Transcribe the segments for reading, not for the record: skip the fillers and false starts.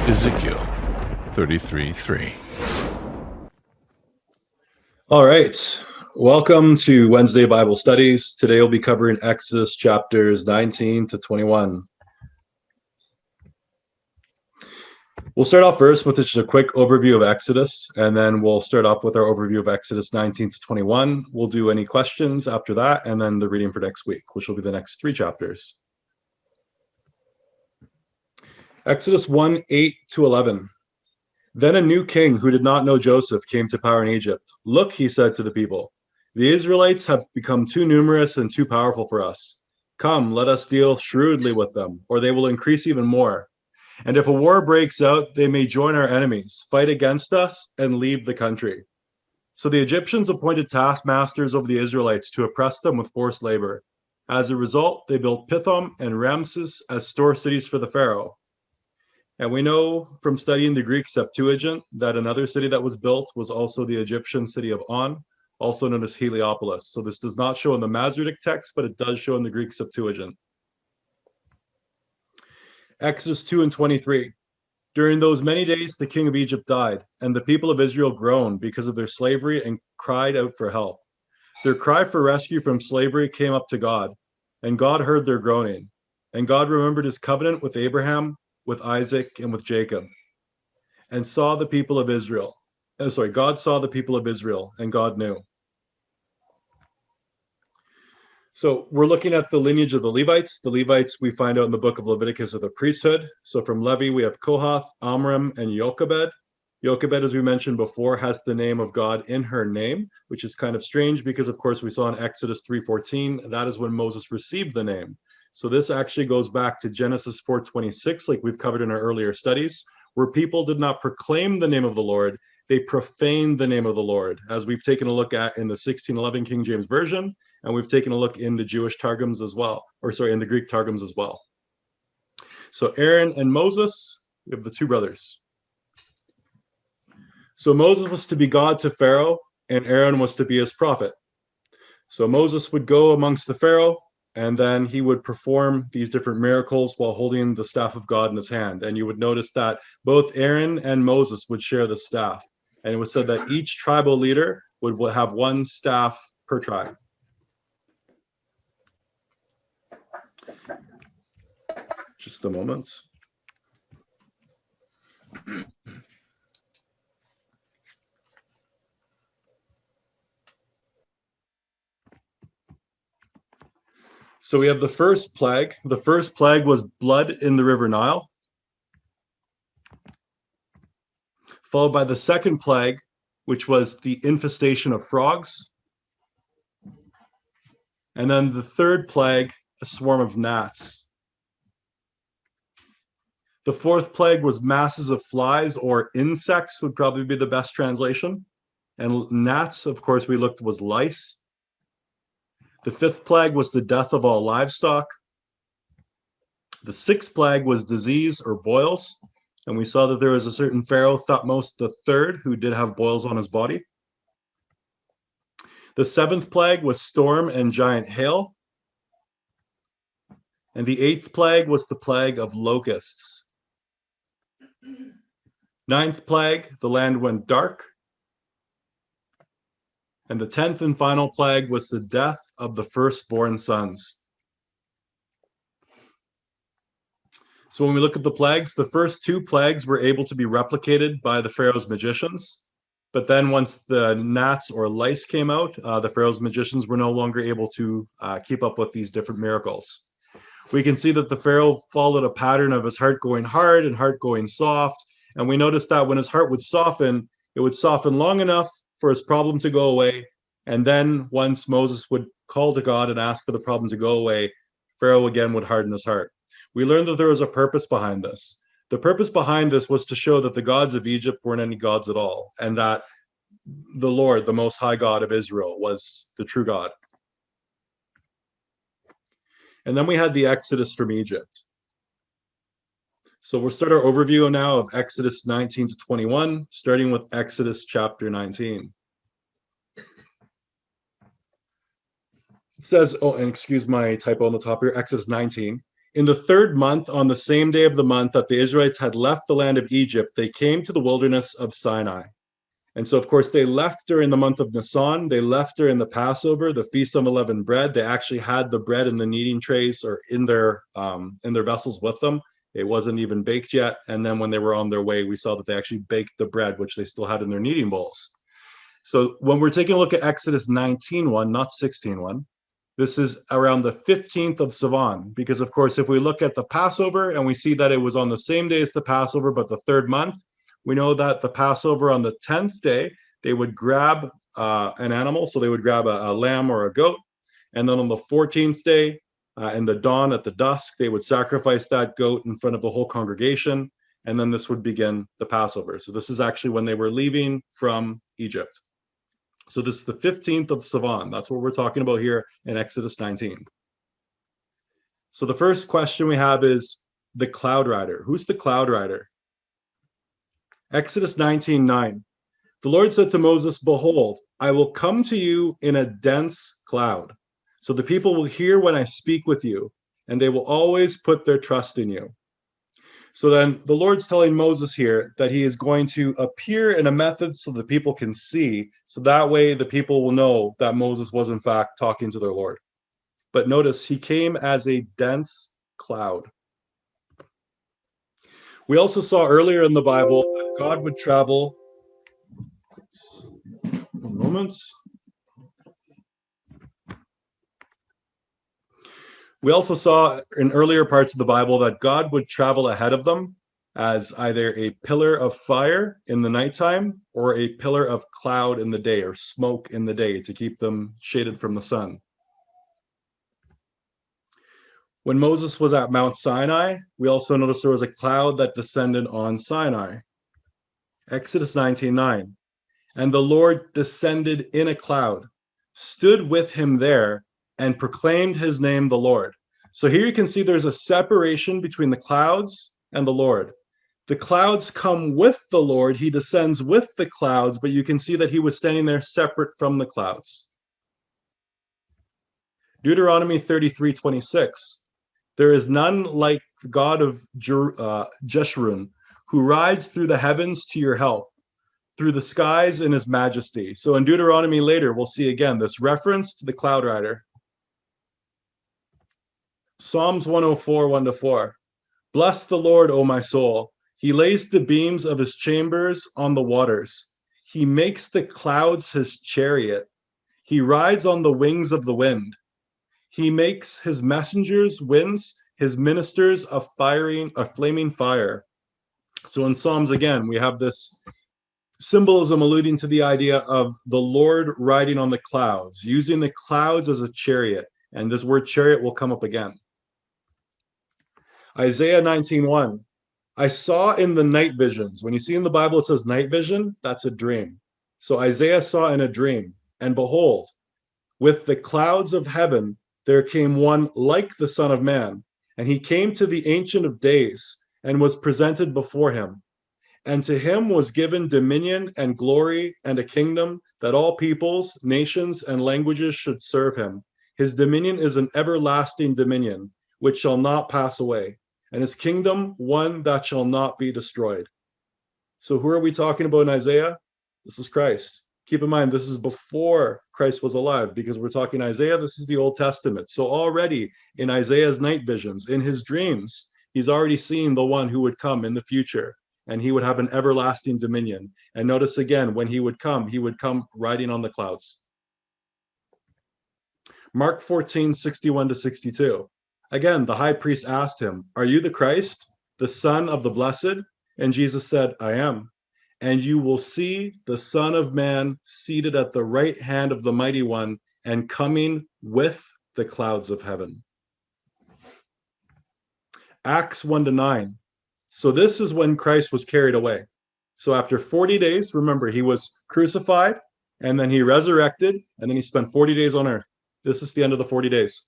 Ezekiel 33:3. All right. Welcome to Wednesday Bible Studies. Today we'll be covering Exodus chapters 19 to 21. We'll start off first with just a quick overview of Exodus, and then we'll start off with our overview of Exodus 19 to 21. We'll do any questions after that, and then the reading for next week, which will be the next three chapters. Exodus 1, 8 to 11. Then a new king who did not know Joseph came to power in Egypt. Look, he said to the people, the Israelites have become too numerous and too powerful for us. Come, let us deal shrewdly with them, or they will increase even more. And if a war breaks out, they may join our enemies, fight against us, and leave the country. So the Egyptians appointed taskmasters over the Israelites to oppress them with forced labor. As a result, they built Pithom and Ramses as store cities for the Pharaoh. And we know from studying the Greek Septuagint that another city that was built was also the Egyptian city of On, also known as Heliopolis. So this does not show in the Masoretic text, but it does show in the Greek Septuagint. Exodus 2 and 23. During those many days, the king of Egypt died, and the people of Israel groaned because of their slavery and cried out for help. Their cry for rescue from slavery came up to God, and God heard their groaning. And God remembered his covenant with Abraham, with Isaac, and with Jacob, and saw the people of Israel. God saw the people of Israel, and God knew. So we're looking at the lineage of the Levites. The Levites we find out in the book of Leviticus are the priesthood. So from Levi, we have Kohath, Amram, and Jochebed. Jochebed, as we mentioned before, has the name of God in her name, which is kind of strange because, of course, we saw in Exodus 3:14, that is when Moses received the name. So this actually goes back to Genesis 4:26, like we've covered in our earlier studies, where people did not proclaim the name of the Lord, they profaned the name of the Lord, as we've taken a look at in the 1611 King James Version, and we've taken a look in the Jewish Targums as well, in the Greek Targums as well. So Aaron and Moses, we have the two brothers. So Moses was to be God to Pharaoh, and Aaron was to be his prophet. So Moses would go amongst the Pharaoh, and then he would perform these different miracles while holding the staff of God in his hand. And you would notice that both Aaron and Moses would share the staff. And it was said that each tribal leader would have one staff per tribe. Just a moment. So we have the first plague. The first plague was blood in the river Nile, followed by the second plague, which was the infestation of frogs. And then the third plague, a swarm of gnats. The fourth plague was masses of flies, or insects would probably be the best translation. And gnats, of course, we looked was lice. The fifth plague was the death of all livestock. The sixth plague was disease or boils. And we saw that there was a certain Pharaoh, Thutmose III, who did have boils on his body. The seventh plague was storm and giant hail. And the eighth plague was the plague of locusts. Ninth plague, the land went dark. And the 10th and final plague was the death of the firstborn sons. So when we look at the plagues, the first two plagues were able to be replicated by the Pharaoh's magicians. But then once the gnats or lice came out, the Pharaoh's magicians were no longer able to keep up with these different miracles. We can see that the Pharaoh followed a pattern of his heart going hard and heart going soft. And we noticed that when his heart would soften, it would soften long enough for his problem to go away. And then once Moses would call to God and ask for the problem to go away, Pharaoh again would harden his heart. We learned that there was a purpose behind this. The purpose behind this was to show that the gods of Egypt weren't any gods at all, and that the Lord, the Most High God of Israel, was the true God. And then we had the Exodus from Egypt. So we'll start our overview now of Exodus 19 to 21, starting with Exodus chapter 19. It says, oh, and excuse my typo on the top here, Exodus 19. In the third month, on the same day of the month that the Israelites had left the land of Egypt, they came to the wilderness of Sinai. And so, of course, they left during the month of Nisan. They left during the Passover, the Feast of Unleavened Bread. They actually had the bread in the kneading trays or in their vessels with them. It wasn't even baked yet. And then when they were on their way, we saw that they actually baked the bread, which they still had in their kneading bowls. So when we're taking a look at Exodus 19:1, not 16:1, this is around the 15th of Sivan, because of course, if we look at the Passover and we see that it was on the same day as the Passover, but the third month, we know that the Passover on the 10th day, they would grab an animal. So they would grab a lamb or a goat. And then on the 14th day, in the dawn at the dusk, they would sacrifice that goat in front of the whole congregation. And then this would begin the Passover. So this is actually when they were leaving from Egypt. So this is the 15th of Sivan. That's what we're talking about here in Exodus 19. So the first question we have is the cloud rider. Who's the cloud rider? Exodus 19:9. The Lord said to Moses, "Behold, I will come to you in a dense cloud. So the people will hear when I speak with you, and they will always put their trust in you." So then the Lord's telling Moses here that he is going to appear in a method so the people can see. So that way the people will know that Moses was in fact talking to their Lord. But notice he came as a dense cloud. We also saw earlier in the Bible that God would travel. One moment. We also saw in earlier parts of the Bible that God would travel ahead of them as either a pillar of fire in the nighttime or a pillar of cloud in the day, or smoke in the day, to keep them shaded from the sun. When Moses was at Mount Sinai, we also noticed there was a cloud that descended on Sinai. Exodus 19:9. And the Lord descended in a cloud, stood with him there, and proclaimed his name, the Lord. So here you can see there's a separation between the clouds and the Lord. The clouds come with the Lord. He descends with the clouds, but you can see that he was standing there separate from the clouds. Deuteronomy 33:26. There is none like the God of Jeshurun, who rides through the heavens to your help, through the skies in his majesty. So in Deuteronomy later, we'll see again this reference to the cloud rider. Psalms 104, 1-4. Bless the Lord, O my soul. He lays the beams of his chambers on the waters. He makes the clouds his chariot. He rides on the wings of the wind. He makes his messengers winds, his ministers a flaming fire. So in Psalms, again, we have this symbolism alluding to the idea of the Lord riding on the clouds, using the clouds as a chariot. And this word chariot will come up again. Isaiah 19:1. I saw in the night visions. When you see in the Bible it says night vision, that's a dream. So Isaiah saw in a dream, and behold, with the clouds of heaven, there came one like the Son of Man, and he came to the Ancient of Days and was presented before him. And to him was given dominion and glory and a kingdom, that all peoples, nations, and languages should serve him. His dominion is an everlasting dominion, which shall not pass away, and his kingdom one that shall not be destroyed. So who are we talking about in Isaiah? This is Christ. Keep in mind, this is before Christ was alive, because we're talking Isaiah, this is the Old Testament. So already in Isaiah's night visions, in his dreams, he's already seen the one who would come in the future, and he would have an everlasting dominion. And notice again, when he would come riding on the clouds. Mark 14:61-62. Again, the high priest asked him, "Are you the Christ, the Son of the Blessed?" And Jesus said, "I am. And you will see the Son of Man seated at the right hand of the Mighty One and coming with the clouds of heaven." Acts 1-9. So this is when Christ was carried away. So after 40 days, remember, he was crucified, and then he resurrected, and then he spent 40 days on earth. This is the end of the 40 days.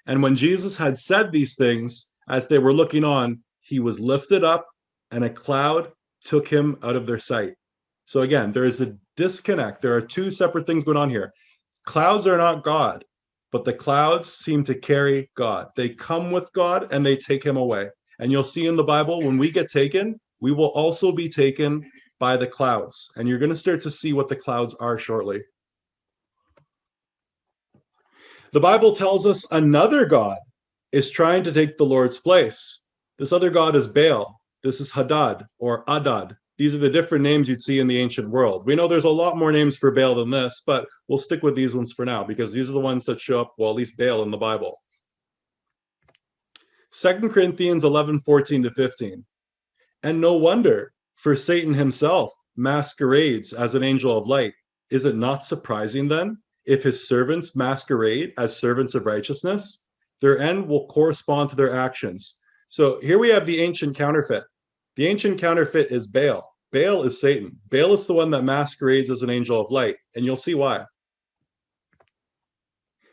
And when Jesus had said these things, as they were looking on, he was lifted up, and a cloud took him out of their sight. So again, there is a disconnect. There are two separate things going on here. Clouds are not God. but the clouds seem to carry God. They come with God and they take him away. And you'll see in the Bible, when we get taken, we will also be taken by the clouds. And you're going to start to see what the clouds are shortly. The Bible tells us another God is trying to take the Lord's place. This other God is Baal. This is Hadad or Adad. These are the different names you'd see in the ancient world. We know there's a lot more names for Baal than this, but we'll stick with these ones for now because these are the ones that show up, well, at least Baal in the Bible. 2 Corinthians 11:14-15. And no wonder, for Satan himself masquerades as an angel of light. Is it not surprising then, if his servants masquerade as servants of righteousness? Their end will correspond to their actions. So here we have the ancient counterfeit. The ancient counterfeit is Baal. Baal is Satan. Baal is the one that masquerades as an angel of light, and you'll see why.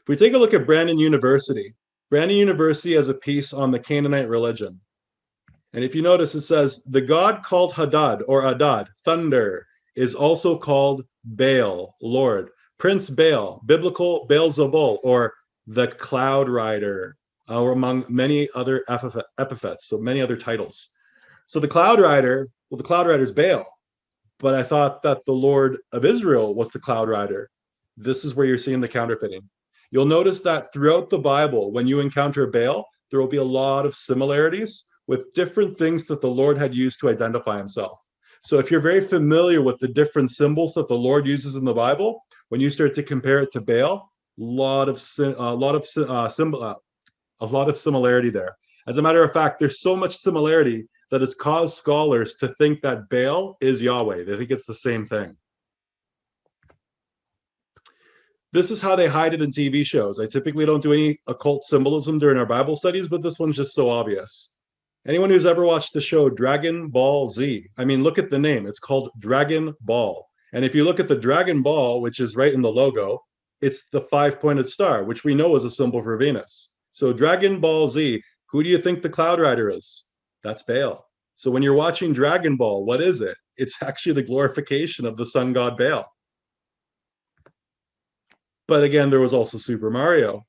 If we take a look at Brandon University has a piece on the Canaanite religion. And if you notice, it says, the god called Hadad or Adad, thunder, is also called Baal, Lord. Prince Baal, biblical Baal-zebul, or the cloud rider, or among many other epithets, so many other titles. So the cloud rider, well, the cloud rider is Baal, but I thought that the Lord of Israel was the cloud rider. This is where you're seeing the counterfeiting. You'll notice that throughout the Bible, when you encounter Baal, there will be a lot of similarities with different things that the Lord had used to identify himself. So if you're very familiar with the different symbols that the Lord uses in the Bible, when you start to compare it to Baal, a lot of similarity there. As a matter of fact, there's so much similarity that it's caused scholars to think that Baal is Yahweh. They think it's the same thing. This is how they hide it in TV shows. I typically don't do any occult symbolism during our Bible studies, but this one's just so obvious. Anyone who's ever watched the show Dragon Ball Z, I mean, look at the name. It's called Dragon Ball. And if you look at the Dragon Ball, which is right in the logo, it's the five-pointed star, which we know is a symbol for Venus. So Dragon Ball Z, who do you think the cloud rider is? That's Baal. So when you're watching Dragon Ball, what is it? It's actually the glorification of the sun god Baal. But again, there was also Super Mario.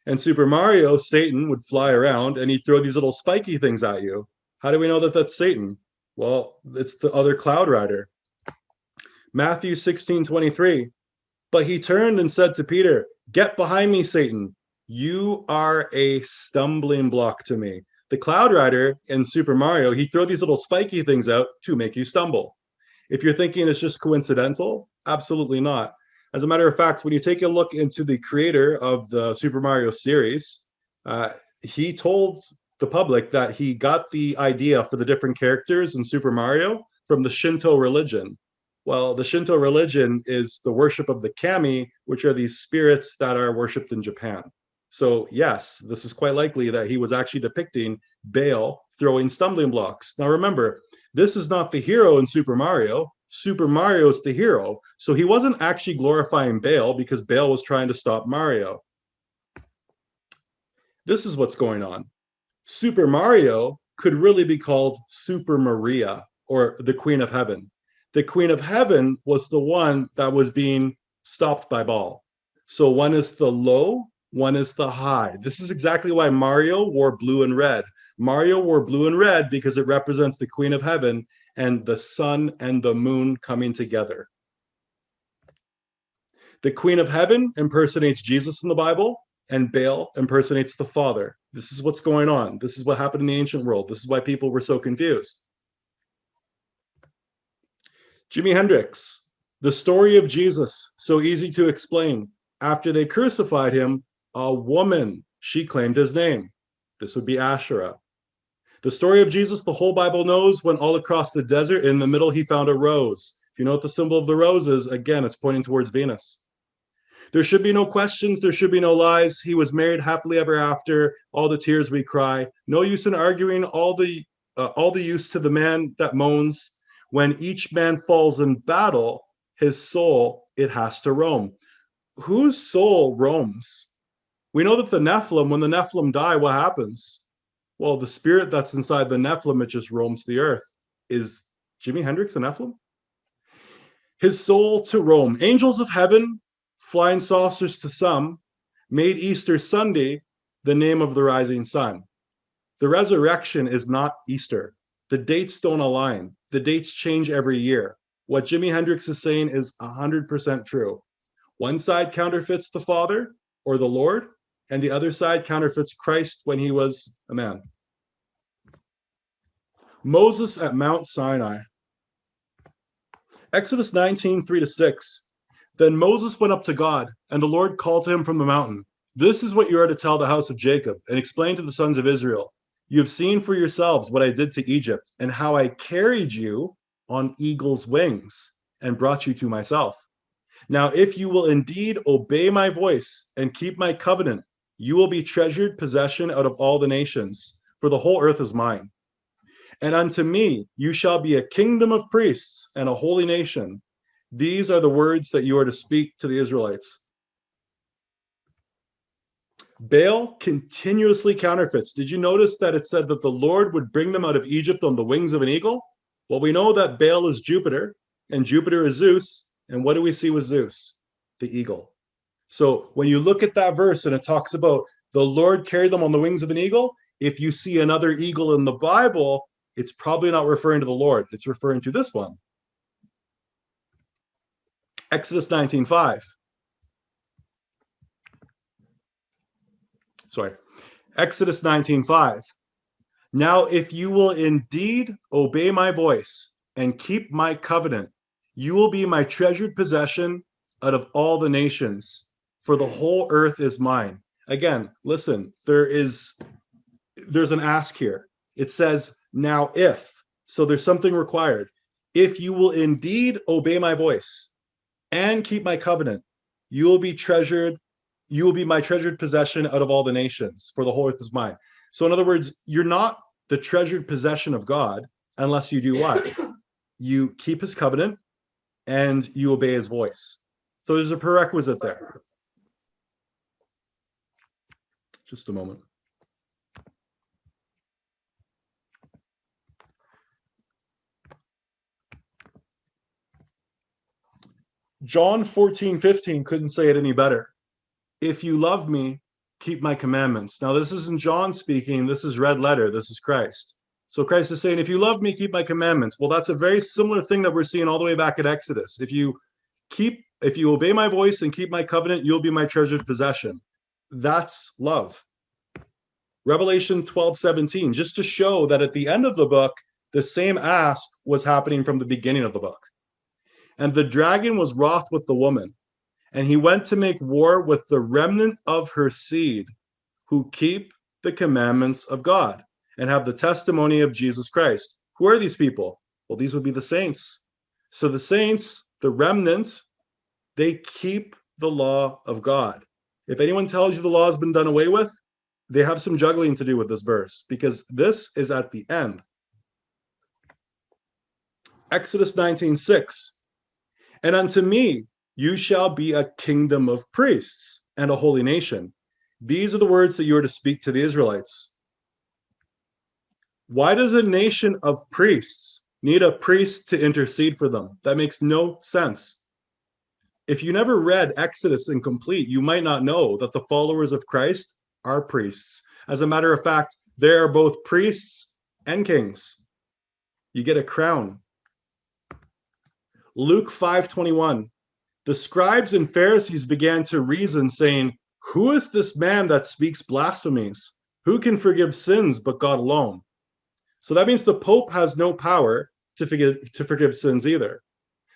And Super Mario, Satan would fly around and he'd throw these little spiky things at you. How do we know that that's Satan? Well, it's the other cloud rider. Matthew 16:23. But he turned and said to Peter, "Get behind me, Satan. You are a stumbling block to me." The cloud rider in Super Mario, he'd throw these little spiky things out to make you stumble. If you're thinking it's just coincidental, absolutely not. As a matter of fact, when you take a look into the creator of the Super Mario series, he told the public that he got the idea for the different characters in Super Mario from the Shinto religion. Well, the Shinto religion is the worship of the kami, which are these spirits that are worshipped in Japan. So yes, this is quite likely that he was actually depicting Baal throwing stumbling blocks. Now remember, this is not the hero in Super Mario. Super Mario is the hero. So he wasn't actually glorifying Baal because Baal was trying to stop Mario. This is what's going on. Super Mario could really be called Super Maria, or the Queen of Heaven. The Queen of Heaven was the one that was being stopped by Baal. So one is the low, one is the high. This is exactly why Mario wore blue and red. Mario wore blue and red because it represents the Queen of Heaven and the sun and the moon coming together. The Queen of Heaven impersonates Jesus in the Bible, and Baal impersonates the Father. This is what's going on. This is what happened in the ancient world. This is why people were so confused. Jimi Hendrix, the story of Jesus, so easy to explain. After they crucified him, a woman, she claimed his name. This would be Asherah. The story of Jesus, the whole Bible knows, went all across the desert. In the middle, he found a rose. If you know what the symbol of the rose is, again, it's pointing towards Venus. There should be no questions. There should be no lies. He was married happily ever after. All the tears we cry. No use in arguing. All the use to the man that moans. When each man falls in battle, his soul, it has to roam. Whose soul roams? We know that the Nephilim, when the Nephilim die, what happens? Well, the spirit that's inside the Nephilim, it just roams the earth. Is Jimi Hendrix a Nephilim? His soul to roam. Angels of heaven, flying saucers to some, made Easter Sunday the name of the rising sun. The resurrection is not Easter. The dates don't align. The dates change every year. What Jimi Hendrix is saying is 100% true. One side counterfeits the Father or the Lord, and the other side counterfeits Christ when he was a man. Moses at Mount Sinai. Exodus 19, 3-6. Then Moses went up to God, and the Lord called to him from the mountain. This is what you are to tell the house of Jacob, and explain to the sons of Israel. You have seen for yourselves what I did to Egypt, and how I carried you on eagle's wings and brought you to myself. Now, if you will indeed obey my voice and keep my covenant, you will be treasured possession out of all the nations, for the whole earth is mine. And unto me you shall be a kingdom of priests and a holy nation. These are the words that you are to speak to the Israelites. Baal continuously counterfeits. Did you notice that it said that the Lord would bring them out of Egypt on the wings of an eagle? Well, we know that Baal is Jupiter, and Jupiter is Zeus. And what do we see with Zeus? The eagle. So when you look at that verse and it talks about the Lord carried them on the wings of an eagle, if you see another eagle in the Bible, it's probably not referring to the Lord. It's referring to this one. Exodus 19:5. Exodus 19:5. Now, if you will indeed obey my voice and keep my covenant, you will be my treasured possession out of all the nations, for the whole earth is mine. Again, listen, there's an ask here. It says, now if, so there's something required. If you will indeed obey my voice and keep my covenant, you will be my treasured possession out of all the nations, for the whole earth is mine. So in other words, you're not the treasured possession of God unless you do what? You keep his covenant and you obey his voice. So there's a prerequisite there. Just a moment. John 14:15 couldn't say it any better. If you love me, keep my commandments. Now, this isn't John speaking. This is red letter. This is Christ. So Christ is saying, if you love me, keep my commandments. Well, that's a very similar thing that we're seeing all the way back at Exodus. If you obey my voice and keep my covenant, you'll be my treasured possession. That's love. Revelation 12:17, just to show that at the end of the book, the same ask was happening from the beginning of the book. And the dragon was wroth with the woman, and he went to make war with the remnant of her seed, who keep the commandments of God and have the testimony of Jesus Christ. Who are these people? Well, these would be the saints. So the saints, the remnant, they keep the law of God. If anyone tells you the law has been done away with, they have some juggling to do with this verse, because this is at the end. Exodus 19:6. And unto me you shall be a kingdom of priests and a holy nation. These are the words that you are to speak to the Israelites. Why does a nation of priests need a priest to intercede for them? That makes no sense. If you never read Exodus in complete, you might not know that the followers of Christ are priests. As a matter of fact, they are both priests and kings. You get a crown. Luke 5:21. The scribes and Pharisees began to reason, saying, who is this man that speaks blasphemies? Who can forgive sins but God alone? So that means the Pope has no power to forgive sins either.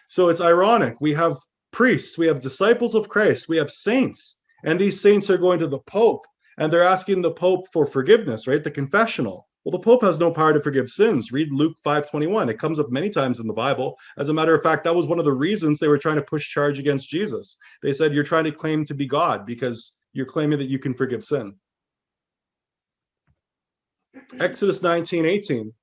So it's ironic. We have priests, we have disciples of Christ, we have saints, and these saints are going to the Pope, and they're asking the Pope for forgiveness, right? The confessional. Well, the Pope has no power to forgive sins. Read Luke 5:21. It comes up many times in the Bible. As a matter of fact, that was one of the reasons they were trying to push charge against Jesus. They said, you're trying to claim to be God because you're claiming that you can forgive sin. Exodus 19:18.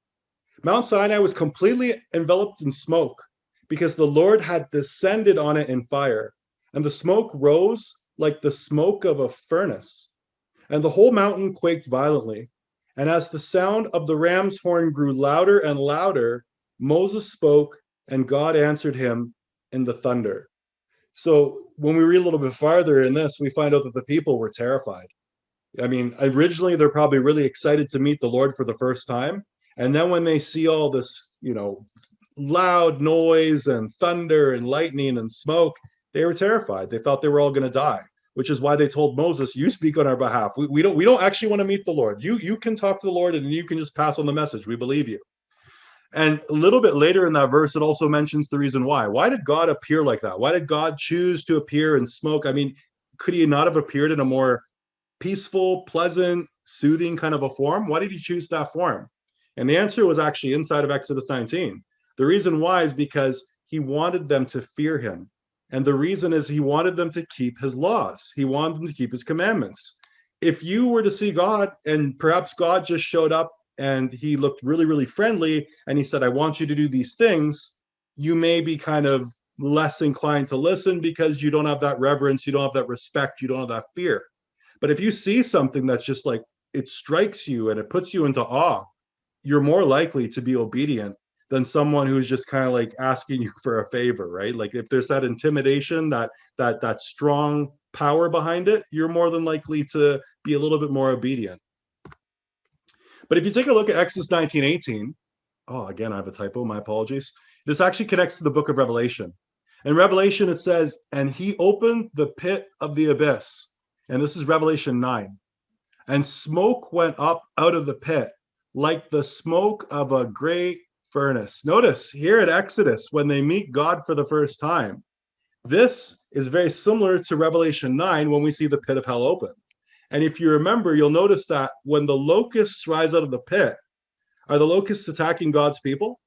Mount Sinai was completely enveloped in smoke because the Lord had descended on it in fire, and the smoke rose like the smoke of a furnace, and the whole mountain quaked violently. And as the sound of the ram's horn grew louder and louder, Moses spoke, and God answered him in the thunder. So when we read a little bit farther in this, we find out that the people were terrified. I mean, originally they're probably really excited to meet the Lord for the first time. And then when they see all this, loud noise and thunder and lightning and smoke, they were terrified. They thought they were all going to die, which is why they told Moses, "You speak on our behalf. We don't actually want to meet the Lord. You can talk to the Lord and you can just pass on the message. We believe you." And a little bit later in that verse, it also mentions the reason why. Why did God appear like that? Why did God choose to appear in smoke? I mean, could he not have appeared in a more peaceful, pleasant, soothing kind of a form? Why did he choose that form? And the answer was actually inside of Exodus 19. The reason why is because he wanted them to fear him. And the reason is he wanted them to keep his laws. He wanted them to keep his commandments. If you were to see God and perhaps God just showed up and he looked really, really friendly and he said, "I want you to do these things," you may be kind of less inclined to listen because you don't have that reverence, you don't have that respect, you don't have that fear. But if you see something that's just like it strikes you and it puts you into awe, you're more likely to be obedient than someone who's just kind of like asking you for a favor, right? Like if there's that intimidation, that strong power behind it, you're more than likely to be a little bit more obedient. But if you take a look at Exodus 19:18, oh, again, I have a typo, my apologies. This actually connects to the book of Revelation. In Revelation, it says, "And he opened the pit of the abyss." And this is Revelation 9. "And smoke went up out of the pit like the smoke of a great furnace." Notice here at Exodus, when they meet God for the first time, this is very similar to Revelation 9 when we see the pit of hell open. And if you remember, you'll notice that when the locusts rise out of the pit, are the locusts attacking God's people?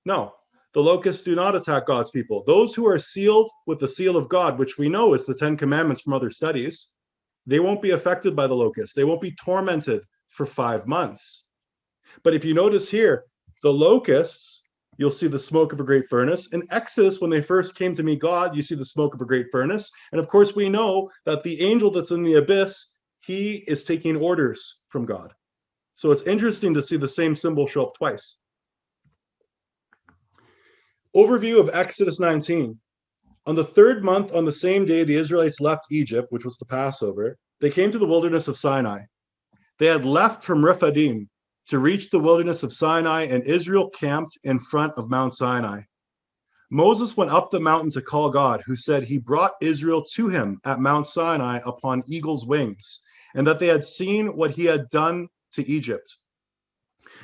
No, the locusts do not attack God's people. Those who are sealed with the seal of God, which we know is the 10 Commandments from other studies, they won't be affected by the locusts. They won't be tormented for 5 months. But if you notice here, the locusts, you'll see the smoke of a great furnace. In Exodus, when they first came to meet God, you see the smoke of a great furnace. And of course, we know that the angel that's in the abyss, he is taking orders from God. So it's interesting to see the same symbol show up twice. Overview of Exodus 19. On the 3rd month, on the same day the Israelites left Egypt, which was the Passover, they came to the wilderness of Sinai. They had left from Rephidim to reach the wilderness of Sinai, and Israel camped in front of Mount Sinai. Moses went up the mountain to call God, who said he brought Israel to him at Mount Sinai upon eagle's wings, and that they had seen what he had done to Egypt.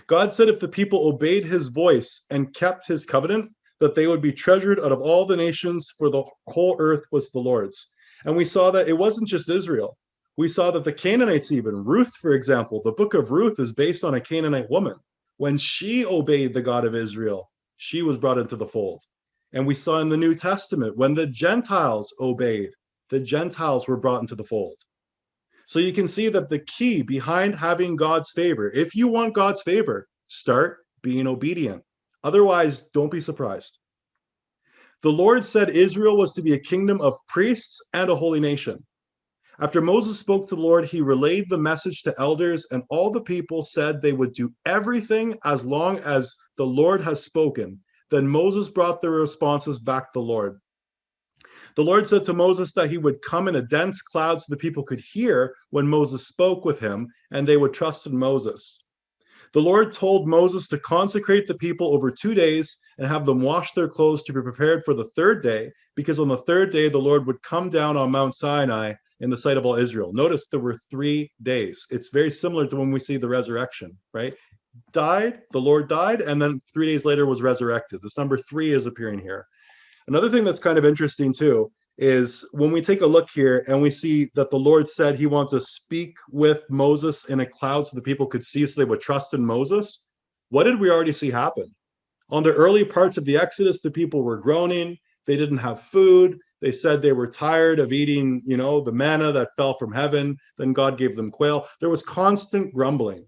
God said if the people obeyed his voice and kept his covenant, that they would be treasured out of all the nations, for the whole earth was the Lord's. And we saw that it wasn't just Israel. We saw that the Canaanites, even Ruth, for example, the book of Ruth is based on a Canaanite woman. When she obeyed the God of Israel, she was brought into the fold. And we saw in the New Testament, when the Gentiles obeyed, the Gentiles were brought into the fold. So you can see that the key behind having God's favor, if you want God's favor, start being obedient. Otherwise, don't be surprised. The Lord said Israel was to be a kingdom of priests and a holy nation. After Moses spoke to the Lord, he relayed the message to elders, and all the people said they would do everything as long as the Lord has spoken. Then Moses brought their responses back to the Lord. The Lord said to Moses that he would come in a dense cloud so the people could hear when Moses spoke with him, and they would trust in Moses. The Lord told Moses to consecrate the people over 2 days and have them wash their clothes to be prepared for the 3rd day, because on the 3rd day the Lord would come down on Mount Sinai in the sight of all Israel. Notice there were 3 days. It's very similar to when we see the resurrection, right? The Lord died, and then 3 days later was resurrected. This number 3 is appearing here. Another thing that's kind of interesting too is when we take a look here and we see that the Lord said he wants to speak with Moses in a cloud so the people could see, so they would trust in Moses. What did we already see happen? On the early parts of the Exodus, the people were groaning. They didn't have food. They said they were tired of eating, the manna that fell from heaven. Then God gave them quail. There was constant grumbling.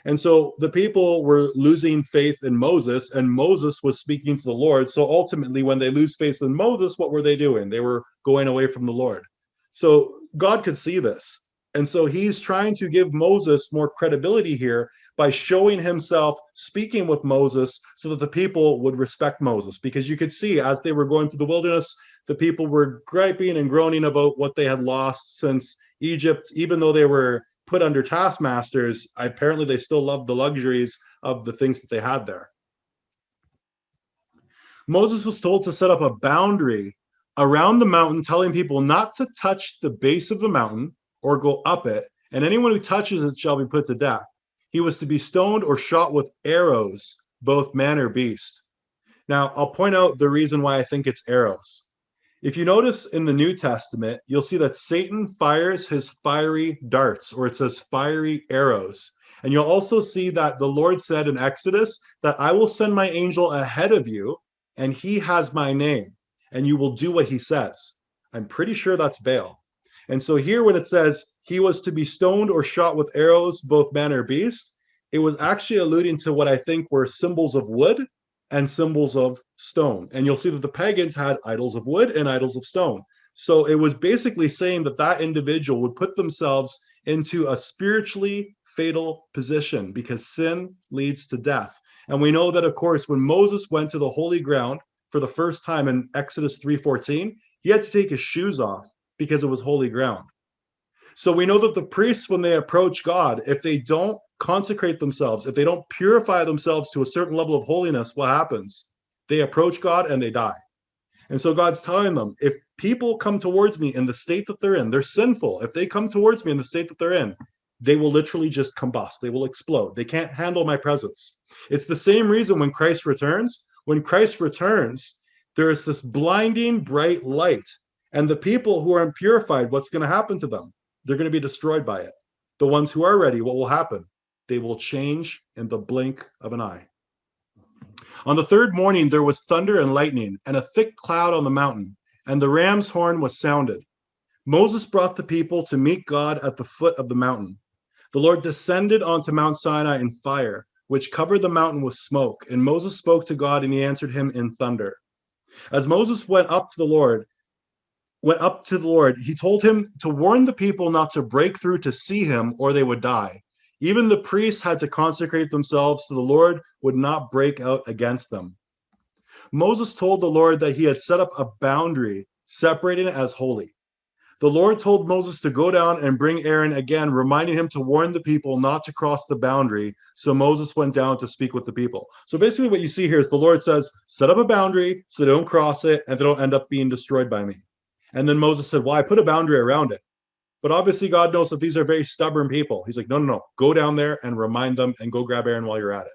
And so the people were losing faith in Moses, and Moses was speaking to the Lord. So ultimately, when they lose faith in Moses, what were they doing? They were going away from the Lord. So God could see this. And so he's trying to give Moses more credibility here by showing himself speaking with Moses so that the people would respect Moses. Because you could see as they were going through the wilderness, the people were griping and groaning about what they had lost, since Egypt, even though they were put under taskmasters, apparently they still loved the luxuries of the things that they had there. Moses was told to set up a boundary around the mountain, telling people not to touch the base of the mountain or go up it, and anyone who touches it shall be put to death. He was to be stoned or shot with arrows, both man or beast. Now, I'll point out the reason why I think it's arrows. If you notice in the New Testament, you'll see that Satan fires his fiery darts, or it says fiery arrows. And you'll also see that the Lord said in Exodus that I will send my angel ahead of you, and he has my name, and you will do what he says. I'm pretty sure that's Baal. And so here when it says he was to be stoned or shot with arrows, both man or beast, it was actually alluding to what I think were symbols of wood and symbols of stone. And you'll see that the pagans had idols of wood and idols of stone. So it was basically saying that that individual would put themselves into a spiritually fatal position because sin leads to death. And we know that, of course, when Moses went to the holy ground for the first time in Exodus 3:14, he had to take his shoes off because it was holy ground. So we know that the priests, when they approach God, if they don't consecrate themselves, if they don't purify themselves to a certain level of holiness, what happens? They approach God and they die. And so God's telling them, if people come towards me in the state that they're in, they're sinful. If they come towards me in the state that they're in, they will literally just combust. They will explode. They can't handle my presence. It's the same reason when Christ returns. When Christ returns, there is this blinding bright light. And the people who are impurified, what's going to happen to them? They're going to be destroyed by it. The ones who are ready, what will happen? They will change in the blink of an eye. On the third morning, there was thunder and lightning, and a thick cloud on the mountain, and the ram's horn was sounded. Moses brought the people to meet God at the foot of the mountain. The Lord descended onto Mount Sinai in fire, which covered the mountain with smoke, and Moses spoke to God, and he answered him in thunder. As Moses went up to the Lord, he told him to warn the people not to break through to see him, or they would die. Even the priests had to consecrate themselves so the Lord would not break out against them. Moses told the Lord that he had set up a boundary separating it as holy. The Lord told Moses to go down and bring Aaron again, reminding him to warn the people not to cross the boundary. So Moses went down to speak with the people. So basically what you see here is the Lord says, set up a boundary so they don't cross it and they don't end up being destroyed by me. And then Moses said, well, I put a boundary around it. But obviously God knows that these are very stubborn people. He's like, no, go down there and remind them and go grab Aaron while you're at it.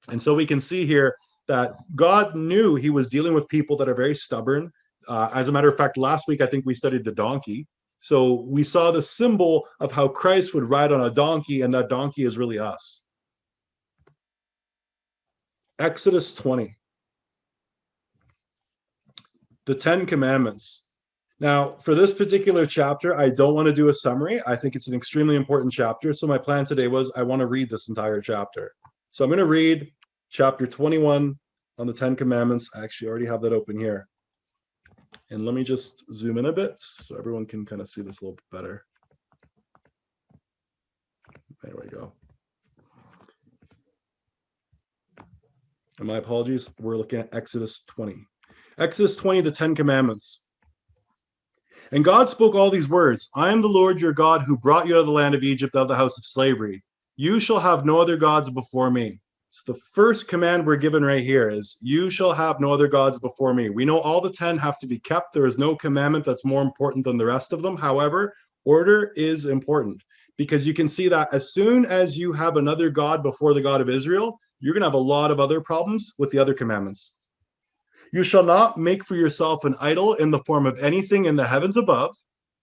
And so we can see here that God knew he was dealing with people that are very stubborn. As a matter of fact, last week, I think we studied the donkey. So we saw the symbol of how Christ would ride on a donkey, and that donkey is really us. Exodus 20. The 10 Commandments. Now, for this particular chapter, I don't want to do a summary. I think it's an extremely important chapter. So my plan today was I want to read this entire chapter. So I'm going to read chapter 21 on the 10 Commandments. I actually already have that open here. And let me just zoom in a bit so everyone can kind of see this a little bit better. There we go. And my apologies, we're looking at Exodus 20. Exodus 20, the 10 Commandments. And God spoke all these words. I am the Lord your God who brought you out of the land of Egypt, out of the house of slavery. You shall have no other gods before me. So the first command we're given right here is, you shall have no other gods before me. We know all the 10 have to be kept. There is no commandment that's more important than the rest of them. However, order is important because you can see that as soon as you have another God before the God of Israel, you're going to have a lot of other problems with the other commandments. You shall not make for yourself an idol in the form of anything in the heavens above,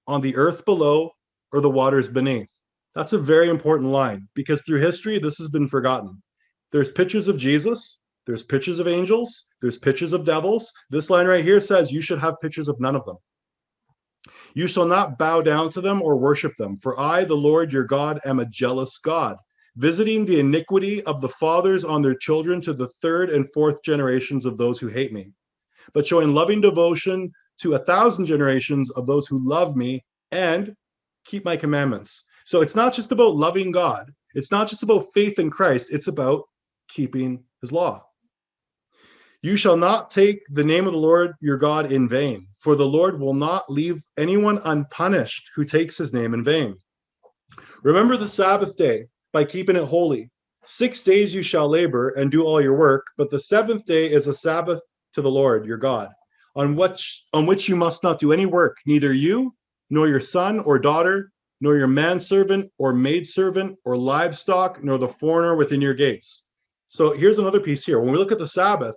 on the earth below, or the waters beneath. That's a very important line because through history, this has been forgotten. There's pictures of Jesus, there's pictures of angels, there's pictures of devils. This line right here says you should have pictures of none of them. You shall not bow down to them or worship them, for I, the Lord your God, am a jealous God, visiting the iniquity of the fathers on their children to the third and fourth generations of those who hate me, but showing loving devotion to 1,000 generations of those who love me and keep my commandments. So it's not just about loving God. It's not just about faith in Christ. It's about keeping his law. You shall not take the name of the Lord your God in vain, for the Lord will not leave anyone unpunished who takes his name in vain. Remember the Sabbath day by keeping it holy. 6 days you shall labor and do all your work, but the seventh day is a Sabbath to the Lord your God, on which you must not do any work, neither you, nor your son or daughter, nor your manservant or maidservant or livestock, nor the foreigner within your gates. So here's another piece here. When we look at the Sabbath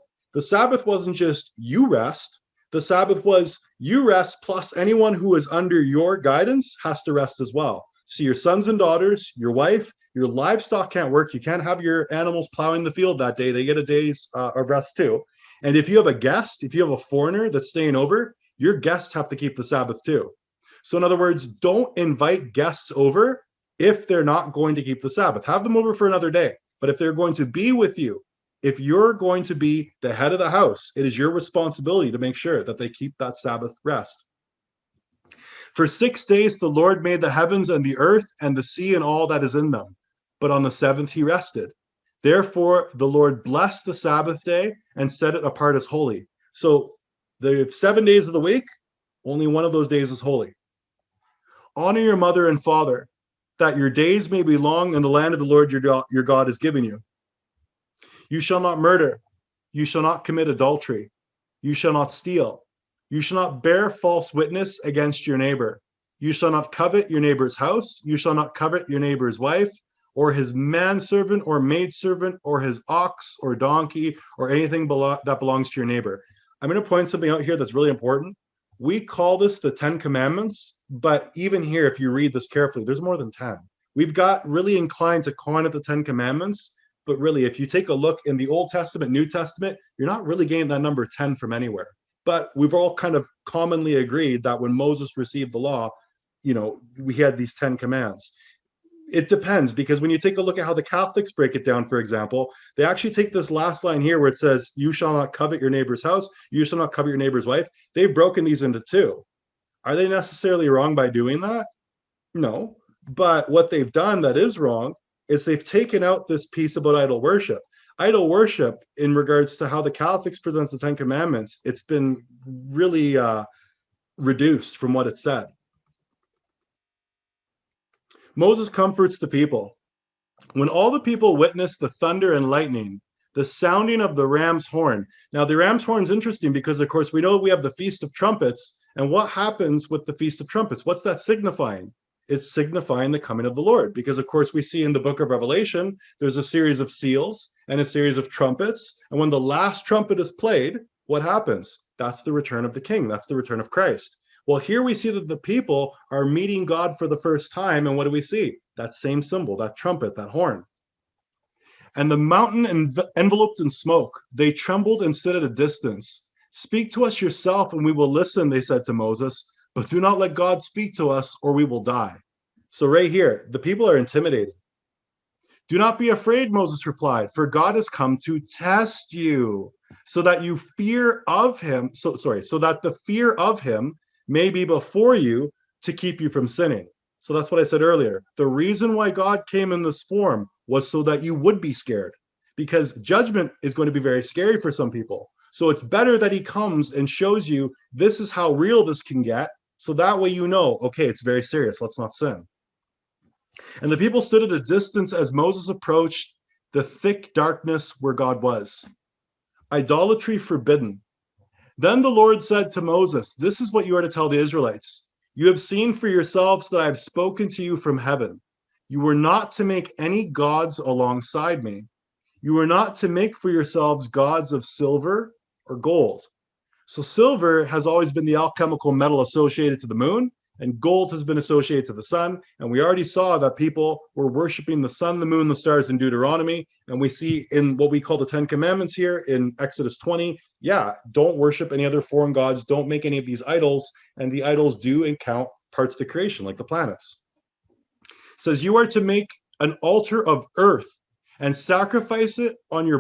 wasn't just you rest. The Sabbath was you rest plus anyone who is under your guidance has to rest as well. So your sons and daughters, your wife, your livestock can't work. You can't have your animals plowing the field that day. They get a day's of rest too. And if you have a guest, if you have a foreigner that's staying over, your guests have to keep the Sabbath too. So in other words, don't invite guests over if they're not going to keep the Sabbath. Have them over for another day. But if they're going to be with you, if you're going to be the head of the house, it is your responsibility to make sure that they keep that Sabbath rest. For 6 days the Lord made the heavens and the earth and the sea and all that is in them. But on the seventh he rested. Therefore the Lord blessed the Sabbath day and set it apart as holy. So the 7 days of the week, only one of those days is holy. Honor your mother and father, that your days may be long in the land of the Lord your God is giving you. You shall not murder. You shall not commit adultery. You shall not steal. You shall not bear false witness against your neighbor. You shall not covet your neighbor's house. You shall not covet your neighbor's wife, or his manservant or maidservant, or his ox or donkey, or anything that belongs to your neighbor. I'm going to point something out here that's really important. We call this the 10 Commandments, but even here, if you read this carefully, there's more than 10. We've got really inclined to calling it the 10 Commandments, but really, if you take a look in the Old Testament, New Testament, you're not really getting that number 10 from anywhere. But we've all kind of commonly agreed that when Moses received the law, we had these 10 commands. It depends, because when you take a look at how the Catholics break it down, for example, they actually take this last line here where it says, you shall not covet your neighbor's house, you shall not covet your neighbor's wife. They've broken these into two. Are they necessarily wrong by doing that? No. But what they've done that is wrong is they've taken out this piece about idol worship. Idol worship, in regards to how the Catholics present the 10 Commandments, it's been really reduced from what it said. Moses comforts the people. When all the people witnessed the thunder and lightning, the sounding of the ram's horn. Now, the ram's horn is interesting because, of course, we know we have the Feast of Trumpets. And what happens with the Feast of Trumpets? What's that signifying? It's signifying the coming of the Lord. Because, of course, we see in the book of Revelation, there's a series of seals and a series of trumpets. And when the last trumpet is played, what happens? That's the return of the King. That's the return of Christ. Well, here we see that the people are meeting God for the first time. And what do we see? That same symbol, that trumpet, that horn. And the mountain enveloped in smoke, they trembled and stood at a distance. Speak to us yourself and we will listen, they said to Moses, but do not let God speak to us or we will die. So right here, the people are intimidated. Do not be afraid, Moses replied, for God has come to test you so that you fear of him. So that the fear of him may be before you to keep you from sinning. So that's what I said earlier. The reason why God came in this form was so that you would be scared, because judgment is going to be very scary for some people. So it's better that he comes and shows you this is how real this can get. So that way you know, okay, it's very serious. Let's not sin. And the people stood at a distance as Moses approached the thick darkness where God was. Idolatry forbidden. Then the Lord said to Moses, this is what you are to tell the Israelites. You have seen for yourselves that I have spoken to you from heaven. You were not to make any gods alongside me. You were not to make for yourselves gods of silver or gold. So silver has always been the alchemical metal associated to the moon, and gold has been associated to the sun. And we already saw that people were worshiping the sun, the moon, the stars in Deuteronomy. And we see in what we call the 10 Commandments here in Exodus 20, don't worship any other foreign gods. Don't make any of these idols. And the idols do encount parts of the creation, like the planets. It says, you are to make an altar of earth and sacrifice on it your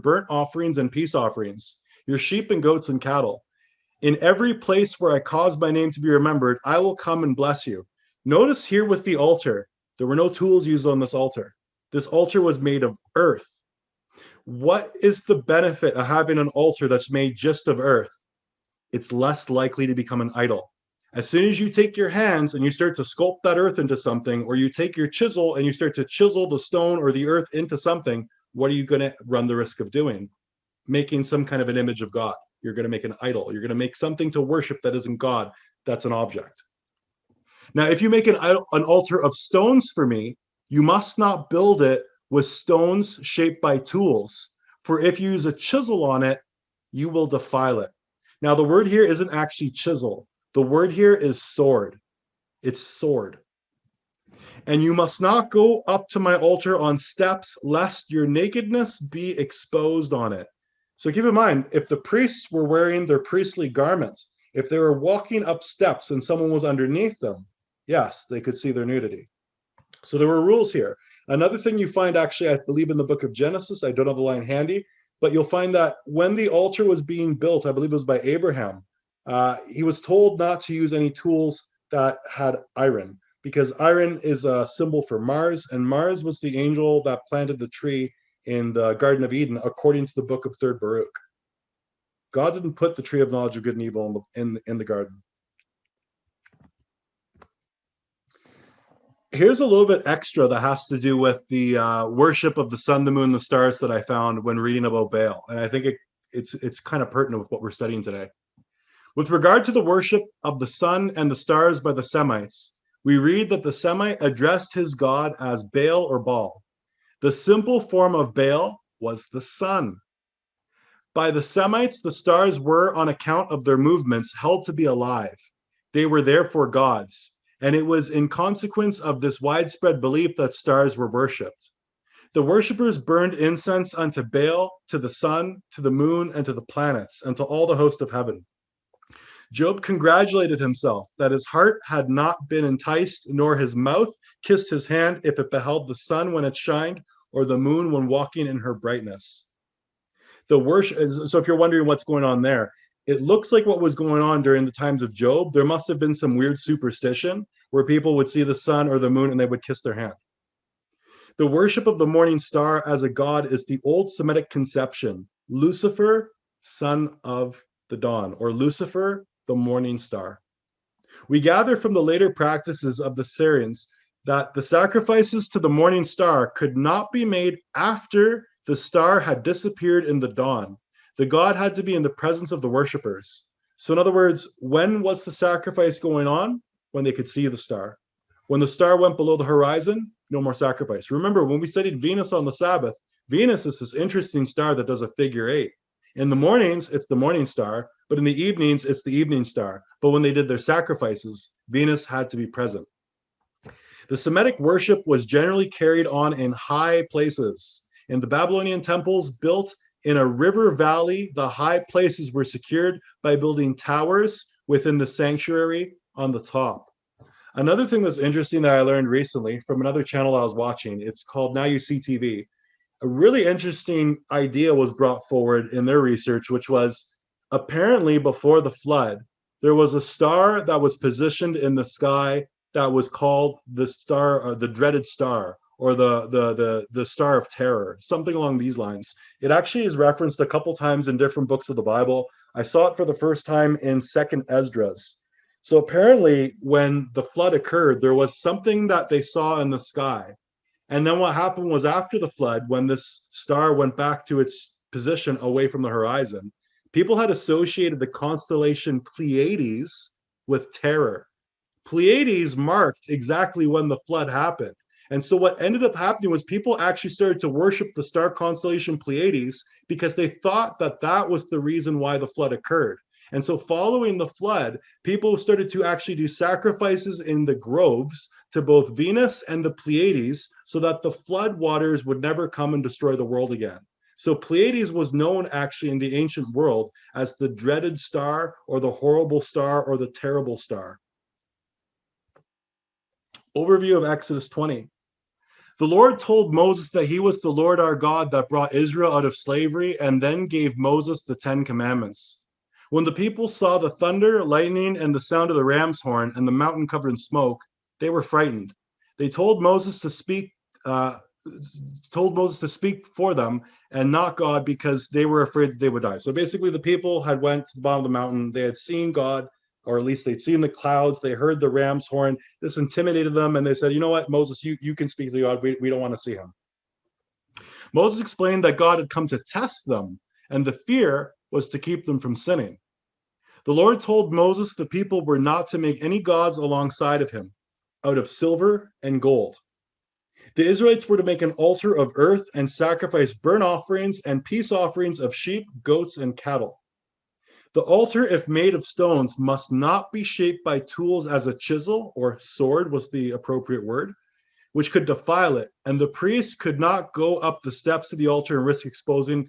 burnt offerings and peace offerings, your sheep and goats and cattle. In every place where I cause my name to be remembered, I will come and bless you. Notice here with the altar, there were no tools used on this altar. This altar was made of earth. What is the benefit of having an altar that's made just of earth? It's less likely to become an idol. As soon as you take your hands and you start to sculpt that earth into something, or you take your chisel and you start to chisel the stone or the earth into something, what are you going to run the risk of doing? Making some kind of an image of God. You're going to make an idol. You're going to make something to worship that isn't God. That's an object. Now, if you make an altar of stones for me, you must not build it with stones shaped by tools. For if you use a chisel on it, you will defile it. Now, the word here isn't actually chisel. The word here is sword. It's sword. And you must not go up to my altar on steps, lest your nakedness be exposed on it. So keep in mind, if the priests were wearing their priestly garments, if they were walking up steps and someone was underneath them, yes, they could see their nudity. So there were rules here. Another thing you find, actually, I believe in the book of Genesis, I don't have the line handy, but you'll find that when the altar was being built, I believe it was by Abraham, he was told not to use any tools that had iron, because iron is a symbol for Mars, and Mars was the angel that planted the tree in the Garden of Eden, according to the book of 3rd Baruch. God didn't put the tree of knowledge of good and evil in the garden. Here's a little bit extra that has to do with the worship of the sun, the moon, the stars that I found when reading about Baal. And I think it's kind of pertinent with what we're studying today. With regard to the worship of the sun and the stars by the Semites, we read that the Semite addressed his god as Baal or Baal. The simple form of Baal was the sun. By the Semites, the stars were, on account of their movements, held to be alive. They were therefore gods, and it was in consequence of this widespread belief that stars were worshipped. The worshippers burned incense unto Baal, to the sun, to the moon, and to the planets, and to all the host of heaven. Job congratulated himself that his heart had not been enticed, nor his mouth kissed his hand if it beheld the sun when it shined, or the moon when walking in her brightness. The worship. So if you're wondering what's going on there, it looks like what was going on during the times of Job. There must have been some weird superstition where people would see the sun or the moon and they would kiss their hand. The worship of the morning star as a god is the old Semitic conception. Lucifer, son of the dawn, or Lucifer, the morning star. We gather from the later practices of the Syrians that the sacrifices to the morning star could not be made after the star had disappeared in the dawn. The god had to be in the presence of the worshippers. So in other words, when was the sacrifice going on? When they could see the star. When the star went below the horizon, no more sacrifice. Remember, when we studied Venus on the Sabbath, Venus is this interesting star that does a figure 8. In the mornings, it's the morning star, but in the evenings, it's the evening star. But when they did their sacrifices, Venus had to be present. The Semitic worship was generally carried on in high places. In the Babylonian temples built in a river valley, the high places were secured by building towers within the sanctuary on the top. Another thing that's interesting that I learned recently from another channel I was watching, it's called Now You See TV. A really interesting idea was brought forward in their research, which was apparently before the flood, there was a star that was positioned in the sky that was called the star, or the dreaded star, or the star of terror, something along these lines. It actually is referenced a couple times in different books of the Bible. I saw it for the first time in 2nd Esdras. So apparently, when the flood occurred, there was something that they saw in the sky. And then what happened was, after the flood, when this star went back to its position away from the horizon, people had associated the constellation Pleiades with terror. Pleiades marked exactly when the flood happened. And so what ended up happening was people actually started to worship the star constellation Pleiades because they thought that that was the reason why the flood occurred. And so following the flood, people started to actually do sacrifices in the groves to both Venus and the Pleiades so that the flood waters would never come and destroy the world again. So Pleiades was known actually in the ancient world as the dreaded star, or the horrible star, or the terrible star. Overview of Exodus 20. The Lord told Moses that he was the Lord our God that brought Israel out of slavery, and then gave Moses the 10 commandments. When the people saw the thunder, lightning, and the sound of the ram's horn, and the mountain covered in smoke, they were frightened. They told Moses to speak told Moses to speak for them and not God because they were afraid that they would die. So basically the people had went to the bottom of the mountain. They had seen God, or at least they'd seen the clouds. They heard the ram's horn. This intimidated them. And they said, you know what, Moses, you can speak to God. We don't want to see him. Moses explained that God had come to test them, and the fear was to keep them from sinning. The Lord told Moses the people were not to make any gods alongside of him, out of silver and gold. The Israelites were to make an altar of earth and sacrifice burnt offerings and peace offerings of sheep, goats, and cattle. The altar, if made of stones, must not be shaped by tools as a chisel, or sword was the appropriate word, which could defile it, and the priest could not go up the steps of the altar and risk exposing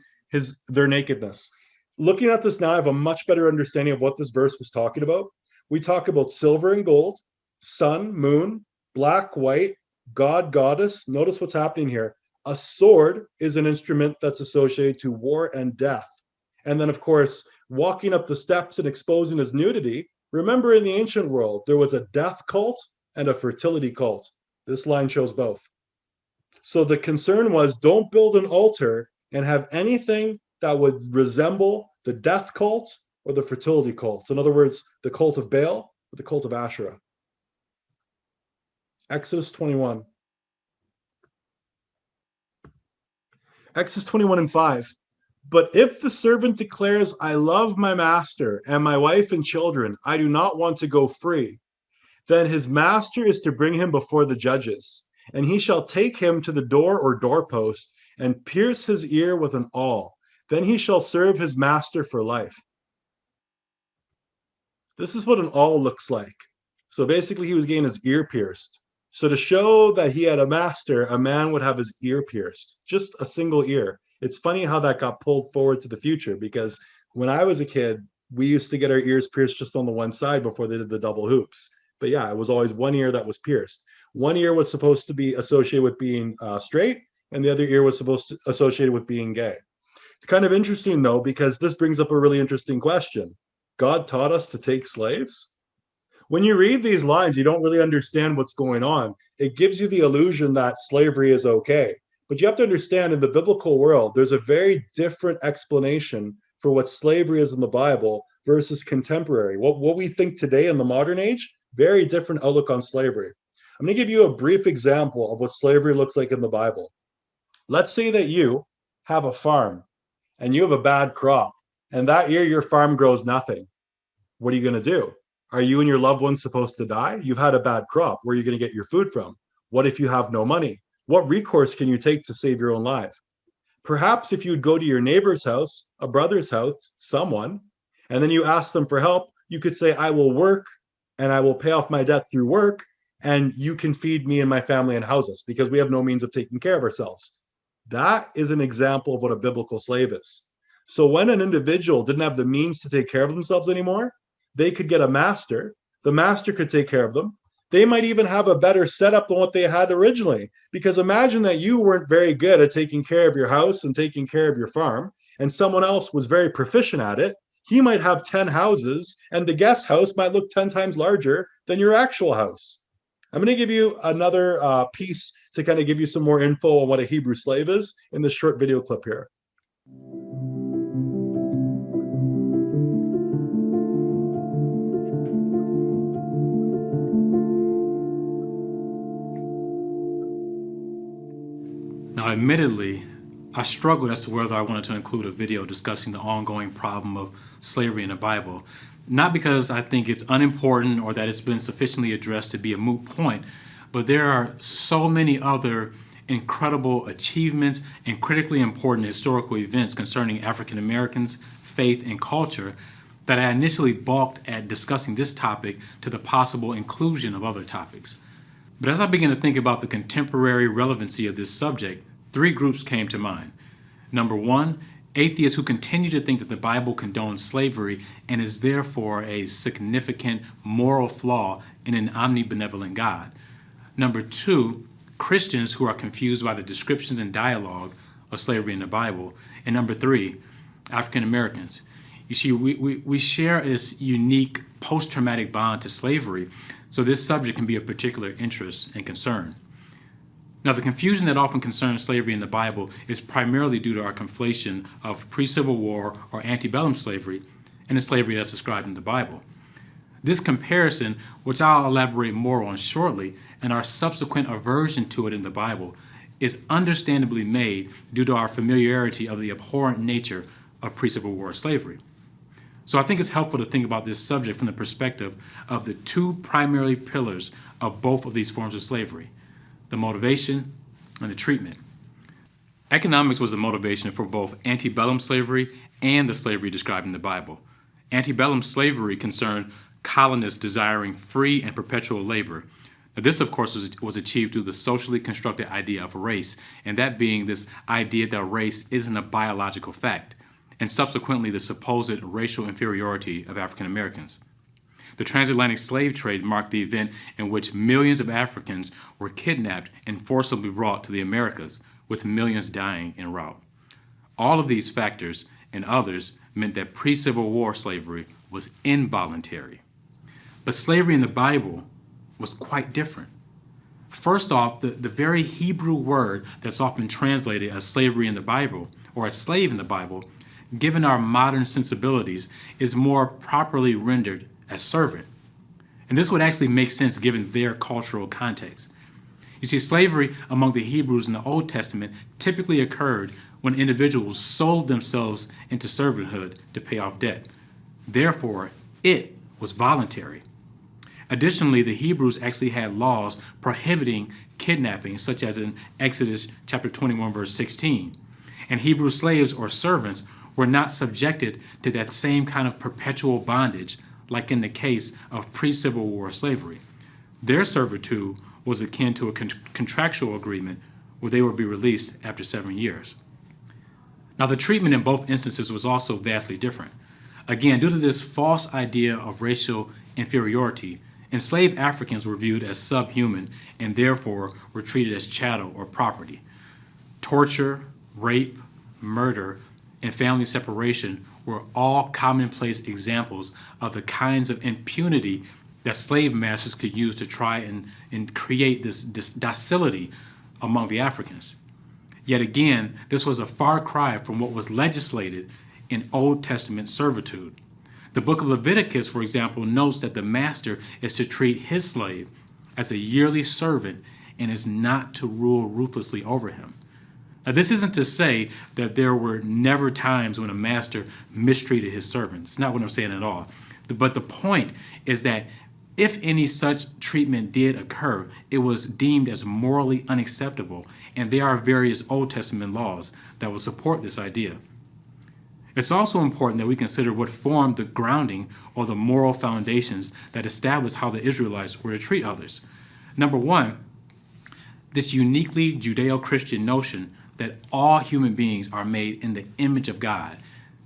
their nakedness. Looking at this now, I have a much better understanding of what this verse was talking about. We talk about silver and gold, sun, moon, black, white, God, goddess. Notice what's happening here. A sword is an instrument that's associated to war and death. And then, of course, walking up the steps and exposing his nudity. Remember, in the ancient world, there was a death cult and a fertility cult. This line shows both. So the concern was, don't build an altar and have anything that would resemble the death cult or the fertility cult. In other words, the cult of Baal or the cult of Asherah. Exodus 21. Exodus 21 and 5. But if the servant declares, I love my master and my wife and children, I do not want to go free, then his master is to bring him before the judges, and he shall take him to the door or doorpost and pierce his ear with an awl. Then he shall serve his master for life. This is what an awl looks like. So basically, he was getting his ear pierced. So to show that he had a master, a man would have his ear pierced, just a single ear. It's funny how that got pulled forward to the future, because when I was a kid, we used to get our ears pierced just on the one side before they did the double hoops. But yeah, it was always one ear that was pierced. One ear was supposed to be associated with being straight, and the other ear was supposed to associated with being gay. It's kind of interesting, though, because this brings up a really interesting question. God taught us to take slaves? When you read these lines, you don't really understand what's going on. It gives you the illusion that slavery is okay. But you have to understand, in the biblical world, there's a very different explanation for what slavery is in the Bible versus contemporary. What we think today in the modern age, very different outlook on slavery. I'm going to give you a brief example of what slavery looks like in the Bible. Let's say that you have a farm and you have a bad crop, and that year your farm grows nothing. What are you going to do? Are you and your loved ones supposed to die? You've had a bad crop. Where are you going to get your food from? What if you have no money? What recourse can you take to save your own life? Perhaps if you'd go to your neighbor's house, a brother's house, someone, and then you ask them for help, you could say, I will work and I will pay off my debt through work, and you can feed me and my family and house us, because we have no means of taking care of ourselves. That is an example of what a biblical slave is. So when an individual didn't have the means to take care of themselves anymore, they could get a master. The master could take care of them. They might even have a better setup than what they had originally. Because imagine that you weren't very good at taking care of your house and taking care of your farm, and someone else was very proficient at it. He might have 10 houses, and the guest house might look 10 times larger than your actual house. I'm going to give you another piece to kind of give you some more info on what a Hebrew slave is in this short video clip here. Now, admittedly, I struggled as to whether I wanted to include a video discussing the ongoing problem of slavery in the Bible. Not because I think it's unimportant or that it's been sufficiently addressed to be a moot point, but there are so many other incredible achievements and critically important historical events concerning African Americans, faith, and culture that I initially balked at discussing this topic to the possible inclusion of other topics. But as I began to think about the contemporary relevancy of this subject, three groups came to mind. Number one, atheists who continue to think that the Bible condones slavery and is therefore a significant moral flaw in an omnibenevolent God. Number two, Christians who are confused by the descriptions and dialogue of slavery in the Bible. And number three, African Americans. You see, we share this unique post-traumatic bond to slavery, so this subject can be of particular interest and concern. Now, the confusion that often concerns slavery in the Bible is primarily due to our conflation of pre-Civil War or antebellum slavery and the slavery that's described in the Bible. This comparison, which I'll elaborate more on shortly, and our subsequent aversion to it in the Bible, is understandably made due to our familiarity of the abhorrent nature of pre-Civil War slavery. So I think it's helpful to think about this subject from the perspective of the two primary pillars of both of these forms of slavery: the motivation and the treatment. Economics was the motivation for both antebellum slavery and the slavery described in the Bible. Antebellum slavery concerned colonists desiring free and perpetual labor. Now, this, of course, was achieved through the socially constructed idea of race, and that being this idea that race isn't a biological fact, and subsequently the supposed racial inferiority of African Americans. The transatlantic slave trade marked the event in which millions of Africans were kidnapped and forcibly brought to the Americas, with millions dying en route. All of these factors and others meant that pre-Civil War slavery was involuntary. But slavery in the Bible was quite different. First off, the very Hebrew word that's often translated as slavery in the Bible, or as slave in the Bible, given our modern sensibilities, is more properly rendered as servant. And this would actually make sense given their cultural context. You see, slavery among the Hebrews in the Old Testament typically occurred when individuals sold themselves into servanthood to pay off debt. Therefore, it was voluntary. Additionally, the Hebrews actually had laws prohibiting kidnapping, such as in Exodus chapter 21, verse 16. And Hebrew slaves or servants were not subjected to that same kind of perpetual bondage like in the case of pre-Civil War slavery. Their servitude was akin to a contractual agreement where they would be released after 7 years. Now, the treatment in both instances was also vastly different. Again, due to this false idea of racial inferiority, enslaved Africans were viewed as subhuman and therefore were treated as chattel or property. Torture, rape, murder, and family separation were all commonplace examples of the kinds of impunity that slave masters could use to try and create this docility among the Africans. Yet again, this was a far cry from what was legislated in Old Testament servitude. The book of Leviticus, for example, notes that the master is to treat his slave as a yearly servant and is not to rule ruthlessly over him. Now, this isn't to say that there were never times when a master mistreated his servants. It's not what I'm saying at all. But the point is that if any such treatment did occur, it was deemed as morally unacceptable, and there are various Old Testament laws that will support this idea. It's also important that we consider what formed the grounding or the moral foundations that established how the Israelites were to treat others. Number one, this uniquely Judeo-Christian notion that all human beings are made in the image of God,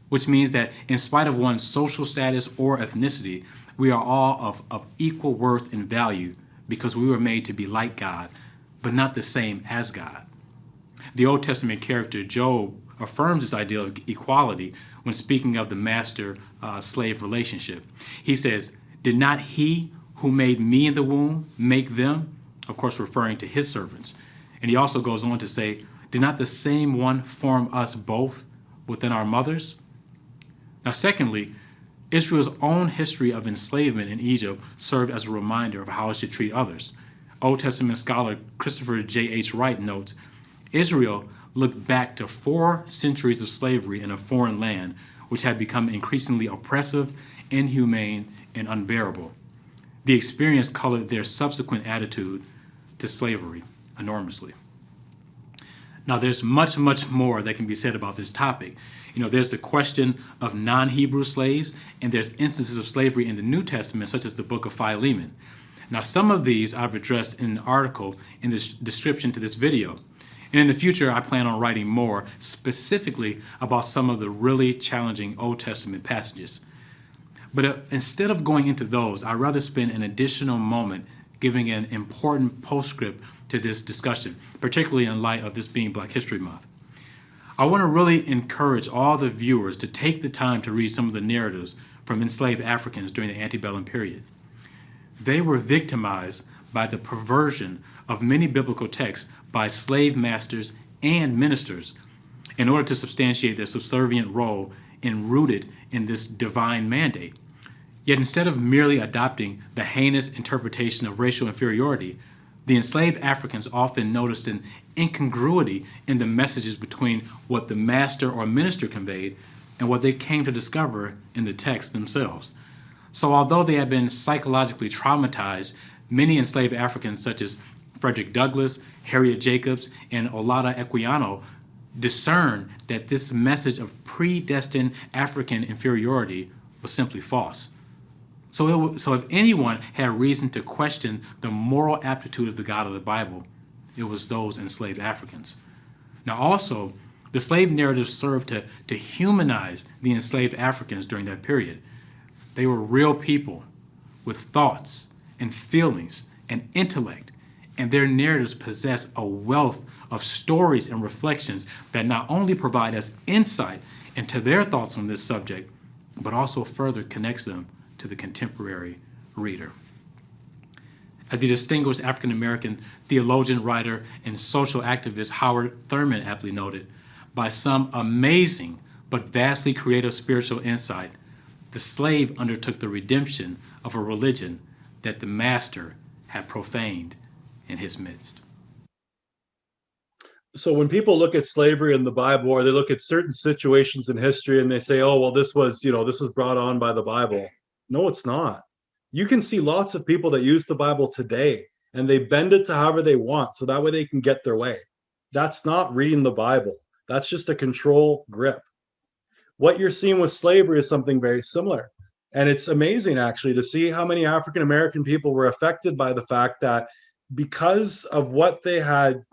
which means that in spite of one's social status or ethnicity, we are all of equal worth and value because we were made to be like God, but not the same as God. The Old Testament character Job affirms this idea of equality when speaking of the master-slave relationship. He says, "Did not he who made me in the womb make them?" Of course, referring to his servants. And he also goes on to say, "Did not the same one form us both within our mothers?" Now, secondly, Israel's own history of enslavement in Egypt served as a reminder of how it should treat others. Old Testament scholar Christopher J.H. Wright notes, Israel looked back to 4 centuries of slavery in a foreign land, which had become increasingly oppressive, inhumane, and unbearable. The experience colored their subsequent attitude to slavery enormously. Now, there's much, much more that can be said about this topic. There's the question of non-Hebrew slaves, and there's instances of slavery in the New Testament, such as the book of Philemon. Now, some of these I've addressed in an article in the description to this video. And in the future, I plan on writing more specifically about some of the really challenging Old Testament passages. But instead of going into those, I'd rather spend an additional moment giving an important postscript to this discussion, particularly in light of this being Black History Month. I want to really encourage all the viewers to take the time to read some of the narratives from enslaved Africans during the antebellum period. They were victimized by the perversion of many biblical texts by slave masters and ministers in order to substantiate their subservient role and rooted in this divine mandate. Yet instead of merely adopting the heinous interpretation of racial inferiority, the enslaved Africans often noticed an incongruity in the messages between what the master or minister conveyed and what they came to discover in the texts themselves. So although they had been psychologically traumatized, many enslaved Africans such as Frederick Douglass, Harriet Jacobs, and Olaudah Equiano discerned that this message of predestined African inferiority was simply false. So if anyone had reason to question the moral aptitude of the God of the Bible, it was those enslaved Africans. Now also, the slave narrative served to humanize the enslaved Africans during that period. They were real people with thoughts and feelings and intellect, and their narratives possess a wealth of stories and reflections that not only provide us insight into their thoughts on this subject, but also further connects them to the contemporary reader. As the distinguished African-American theologian, writer, and social activist Howard Thurman aptly noted, by some amazing but vastly creative spiritual insight, the slave undertook the redemption of a religion that the master had profaned in his midst. So when people look at slavery in the Bible, or they look at certain situations in history and they say, oh, well, this was brought on by the Bible. No, it's not. You can see lots of people that use the Bible today and they bend it to however they want so that way they can get their way. That's not reading the Bible. That's just a control grip. What you're seeing with slavery is something very similar. And it's amazing, actually, to see how many African American people were affected by the fact that because of what they had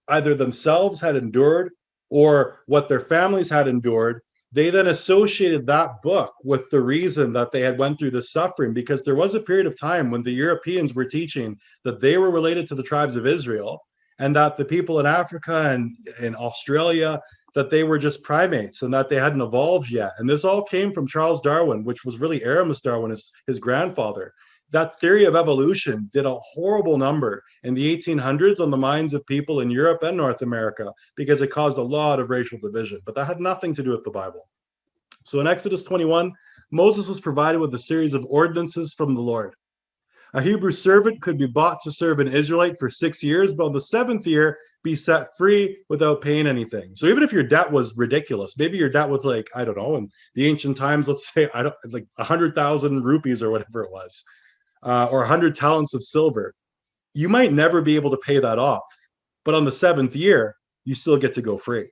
either themselves had endured or what their families had endured, they then associated that book with the reason that they had went through this suffering, because there was a period of time when the Europeans were teaching that they were related to the tribes of Israel and that the people in Africa and in Australia, that they were just primates and that they hadn't evolved yet. And this all came from Charles Darwin, which was really Aramis Darwin, his grandfather. That theory of evolution did a horrible number in the 1800s on the minds of people in Europe and North America because it caused a lot of racial division, but that had nothing to do with the Bible. So in Exodus 21, Moses was provided with a series of ordinances from the Lord. A Hebrew servant could be bought to serve an Israelite for 6 years, but on the 7th year, be set free without paying anything. So even if your debt was ridiculous, maybe your debt was like, I don't know, in the ancient times, let's say, like 100,000 rupees or whatever it was, or 100 talents of silver, you might never be able to pay that off. But on the 7th year, you still get to go free.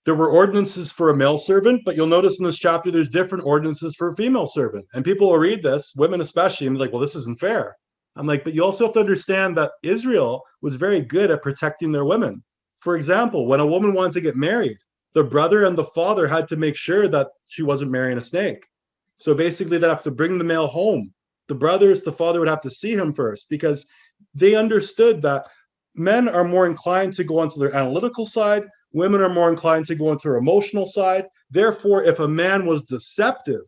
There were ordinances for a male servant, but you'll notice in this chapter, there's different ordinances for a female servant. And people will read this, women especially, and be like, well, this isn't fair. I'm like, but you also have to understand that Israel was very good at protecting their women. For example, when a woman wanted to get married, the brother and the father had to make sure that she wasn't marrying a snake. So basically, they'd have to bring the male home. The father would have to see him first because they understood that men are more inclined to go onto their analytical side. Women are more inclined to go into their emotional side. Therefore, if a man was deceptive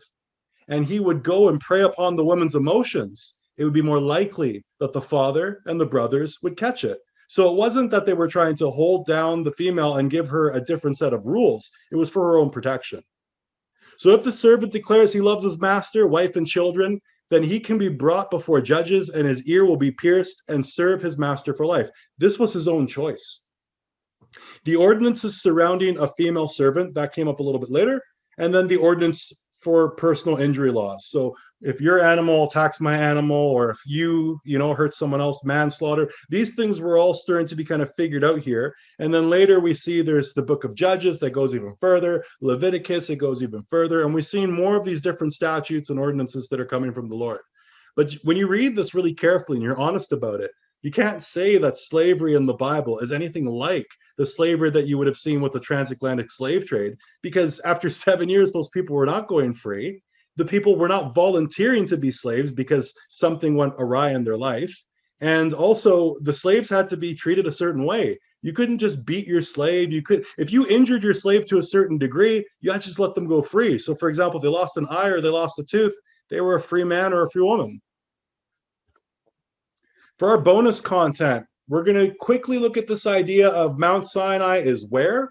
and he would go and prey upon the woman's emotions, it would be more likely that the father and the brothers would catch it. So it wasn't that they were trying to hold down the female and give her a different set of rules. It was for her own protection. So if the servant declares he loves his master, wife, and children, then he can be brought before judges and his ear will be pierced and serve his master for life. This was his own choice. The ordinances surrounding a female servant, that came up a little bit later, and then the ordinance for personal injury laws. So if your animal attacks my animal, or if you hurt someone else, manslaughter, these things were all starting to be kind of figured out here. And then later we see there's the book of Judges that goes even further, Leviticus, it goes even further, and we've seen more of these different statutes and ordinances that are coming from the Lord. But when you read this really carefully and you're honest about it, you can't say that slavery in the Bible is anything like the slavery that you would have seen with the transatlantic slave trade, because after 7 years, those people were not going free. The people were not volunteering to be slaves because something went awry in their life. And also the slaves had to be treated a certain way. You couldn't just beat your slave. If you injured your slave to a certain degree, you had to just let them go free. So for example, if they lost an eye or they lost a tooth, they were a free man or a free woman. For our bonus content, we're going to quickly look at this idea of Mount Sinai is where.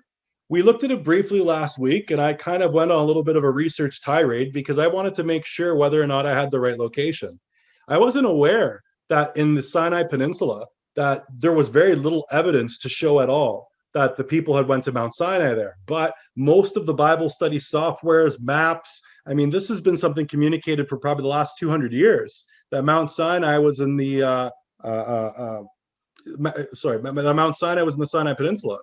We looked at it briefly last week, and I kind of went on a little bit of a research tirade because I wanted to make sure whether or not I had the right location. I wasn't aware that in the Sinai Peninsula that there was very little evidence to show at all that the people had went to Mount Sinai there. But most of the Bible study softwares, maps, I mean, this has been something communicated for probably the last 200 years, that Mount Sinai was in the Mount Sinai was in the Sinai Peninsula.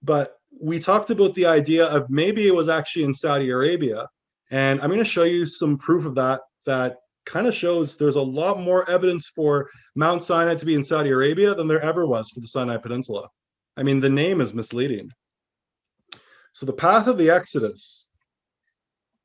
But we talked about the idea of maybe it was actually in Saudi Arabia. And I'm going to show you some proof of that kind of shows there's a lot more evidence for Mount Sinai to be in Saudi Arabia than there ever was for the Sinai Peninsula. I mean, the name is misleading. So the path of the Exodus.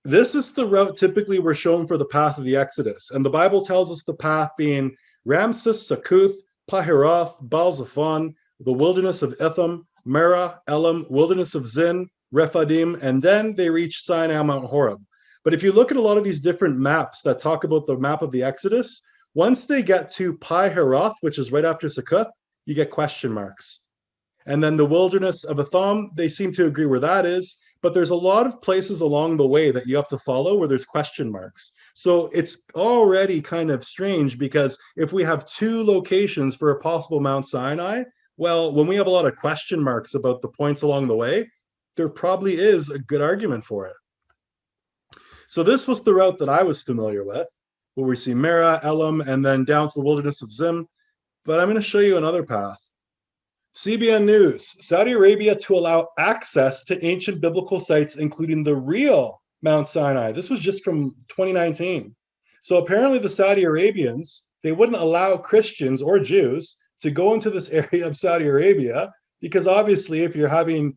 This is the route typically we're shown for the path of the Exodus. And the Bible tells us the path being Ramses, Succoth, Pahiroth, Baal-Zephon, the wilderness of Etham, Merah, Elam, wilderness of Zin, Rephidim, and then they reach Sinai, Mount Horeb. But if you look at a lot of these different maps that talk about the map of the Exodus, once they get to Pi-Haroth, which is right after Succoth, you get question marks. And then the wilderness of Etham, they seem to agree where that is, but there's a lot of places along the way that you have to follow where there's question marks. So it's already kind of strange because if we have two locations for a possible Mount Sinai, well, when we have a lot of question marks about the points along the way, there probably is a good argument for it. So this was the route that I was familiar with, where we see Merah, Elam, and then down to the wilderness of Zim. But I'm going to show you another path. CBN News, Saudi Arabia to allow access to ancient biblical sites, including the real Mount Sinai. This was just from 2019. So apparently the Saudi Arabians, they wouldn't allow Christians or Jews to go into this area of Saudi Arabia, because obviously if you're having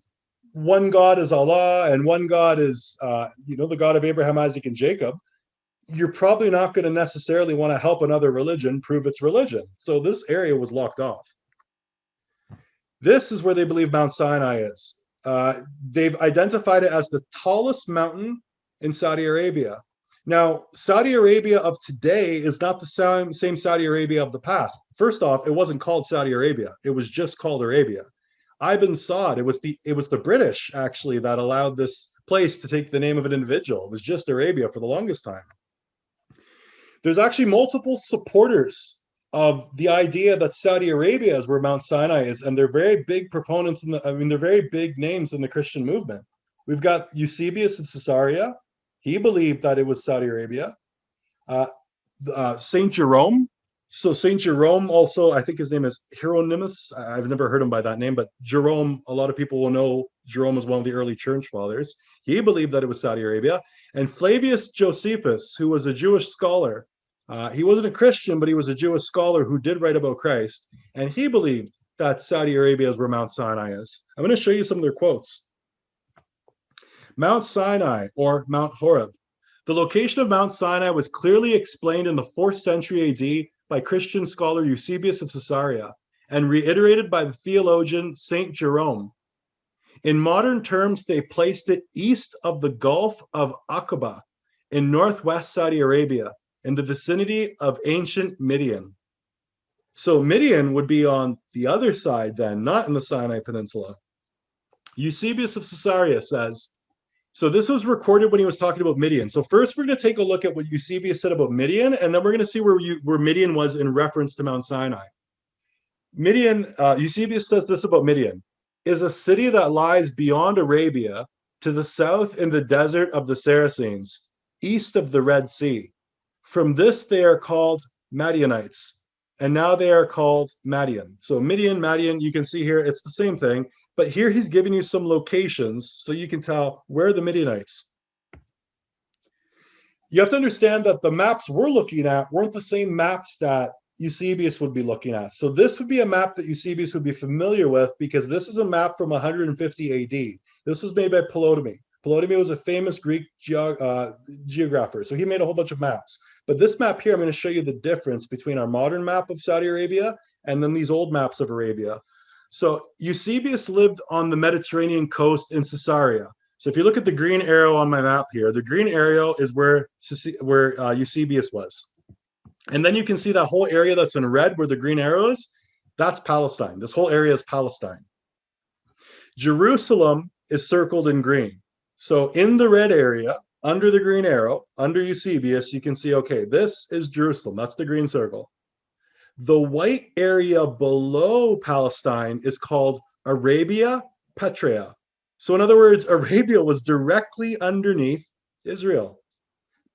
one God is Allah and one God is, the God of Abraham, Isaac, and Jacob, you're probably not going to necessarily want to help another religion prove its religion. So this area was locked off. This is where they believe Mount Sinai is. They've identified it as the tallest mountain in Saudi Arabia. Now, Saudi Arabia of today is not the same Saudi Arabia of the past. First off, it wasn't called Saudi Arabia. It was just called Arabia. Ibn Saud, it was the British actually that allowed this place to take the name of an individual. It was just Arabia for the longest time. There's actually multiple supporters of the idea that Saudi Arabia is where Mount Sinai is, and they're very big proponents they're very big names in the Christian movement. We've got Eusebius of Caesarea. He believed that it was Saudi Arabia. Saint Jerome. So Saint Jerome also, I think his name is Hieronymus. I've never heard him by that name, but Jerome, a lot of people will know Jerome is one of the early church fathers. He believed that it was Saudi Arabia. And Flavius Josephus, who was a Jewish scholar, he wasn't a Christian, but he was a Jewish scholar who did write about Christ. And he believed that Saudi Arabia is where Mount Sinai is. I'm going to show you some of their quotes. Mount Sinai, or Mount Horeb. The location of Mount Sinai was clearly explained in the 4th century AD by Christian scholar Eusebius of Caesarea and reiterated by the theologian Saint Jerome. In modern terms, they placed it east of the Gulf of Aqaba in northwest Saudi Arabia, in the vicinity of ancient Midian. So Midian would be on the other side then, not in the Sinai Peninsula. Eusebius of Caesarea says, so this was recorded when he was talking about Midian. So first we're going to take a look at what Eusebius said about Midian, and then we're going to see where Midian was in reference to Mount Sinai. Midian, Eusebius says this about Midian, is a city that lies beyond Arabia to the south in the desert of the Saracens, east of the Red Sea. From this they are called Madianites, and now they are called Madian. So Midian, Madian, you can see here, it's the same thing. But here he's giving you some locations so you can tell where the Midianites. You have to understand that the maps we're looking at weren't the same maps that Eusebius would be looking at. So this would be a map that Eusebius would be familiar with because this is a map from 150 AD. This was made by Ptolemy. Ptolemy was a famous Greek geographer. So he made a whole bunch of maps. But this map here, I'm going to show you the difference between our modern map of Saudi Arabia and then these old maps of Arabia. So Eusebius lived on the Mediterranean coast in Caesarea. So if you look at the green arrow on my map here, the green arrow is where Eusebius was. And then you can see that whole area that's in red where the green arrow is, that's Palestine. This whole area is Palestine. Jerusalem is circled in green. So in the red area, under the green arrow, under Eusebius, you can see, okay, this is Jerusalem. That's the green circle. The white area below Palestine is called Arabia Petraea. So in other words, Arabia was directly underneath Israel.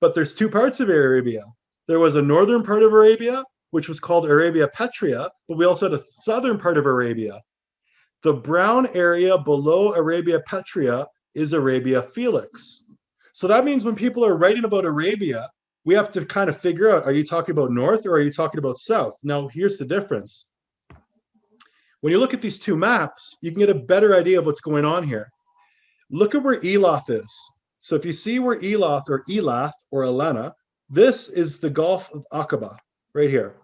But there's two parts of Arabia. There was a northern part of Arabia, which was called Arabia Petraea, but we also had a southern part of Arabia. The brown area below Arabia Petraea is Arabia Felix. So that means when people are writing about Arabia, we have to kind of figure out, are you talking about north or are you talking about south? Now, here's the difference. When you look at these two maps, you can get a better idea of what's going on here. Look at where Elath is. So if you see where Elath or Elena, this is the Gulf of Aqaba right here.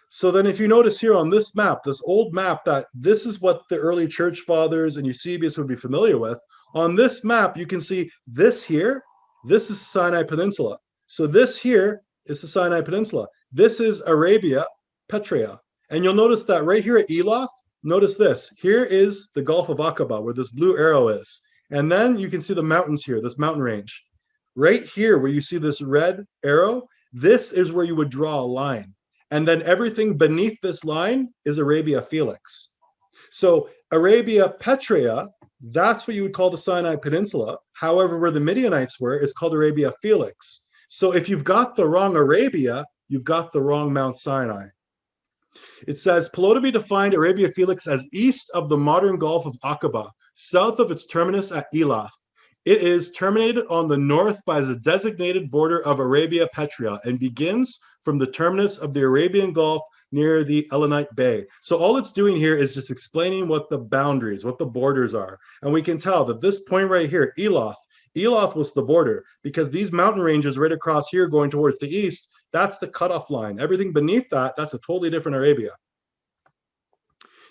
So then if you notice here on this map, this old map, that this is what the early church fathers and Eusebius would be familiar with. On this map, you can see this here, this is Sinai Peninsula. So this here is the Sinai Peninsula. This is Arabia Petraea. And you'll notice that right here at Elath, notice this. Here is the Gulf of Aqaba, where this blue arrow is. And then you can see the mountains here, this mountain range. Right here, where you see this red arrow, this is where you would draw a line. And then everything beneath this line is Arabia Felix. So Arabia Petraea, that's what you would call the Sinai Peninsula. However, where the Midianites were is called Arabia Felix. So if you've got the wrong Arabia, you've got the wrong Mount Sinai. It says, Ptolemy defined Arabia Felix as east of the modern Gulf of Aqaba, south of its terminus at Elath. It is terminated on the north by the designated border of Arabia Petraea and begins from the terminus of the Arabian Gulf near the Elenite Bay. So all it's doing here is just explaining what the boundaries, what the borders are. And we can tell that this point right here, Elath was the border, because these mountain ranges right across here going towards the east, that's the cutoff line. Everything beneath that, that's a totally different Arabia.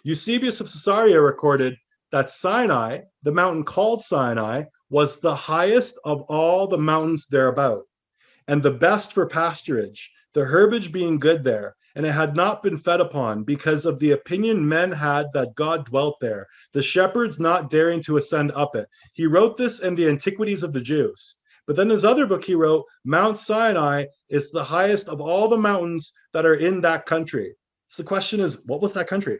Eusebius of Caesarea recorded that Sinai, the mountain called Sinai, was the highest of all the mountains thereabout, and the best for pasturage, the herbage being good there, and it had not been fed upon because of the opinion men had that God dwelt there, the shepherds not daring to ascend up it. He wrote this in the Antiquities of the Jews. But then his other book he wrote, Mount Sinai is the highest of all the mountains that are in that country. So the question is, what was that country?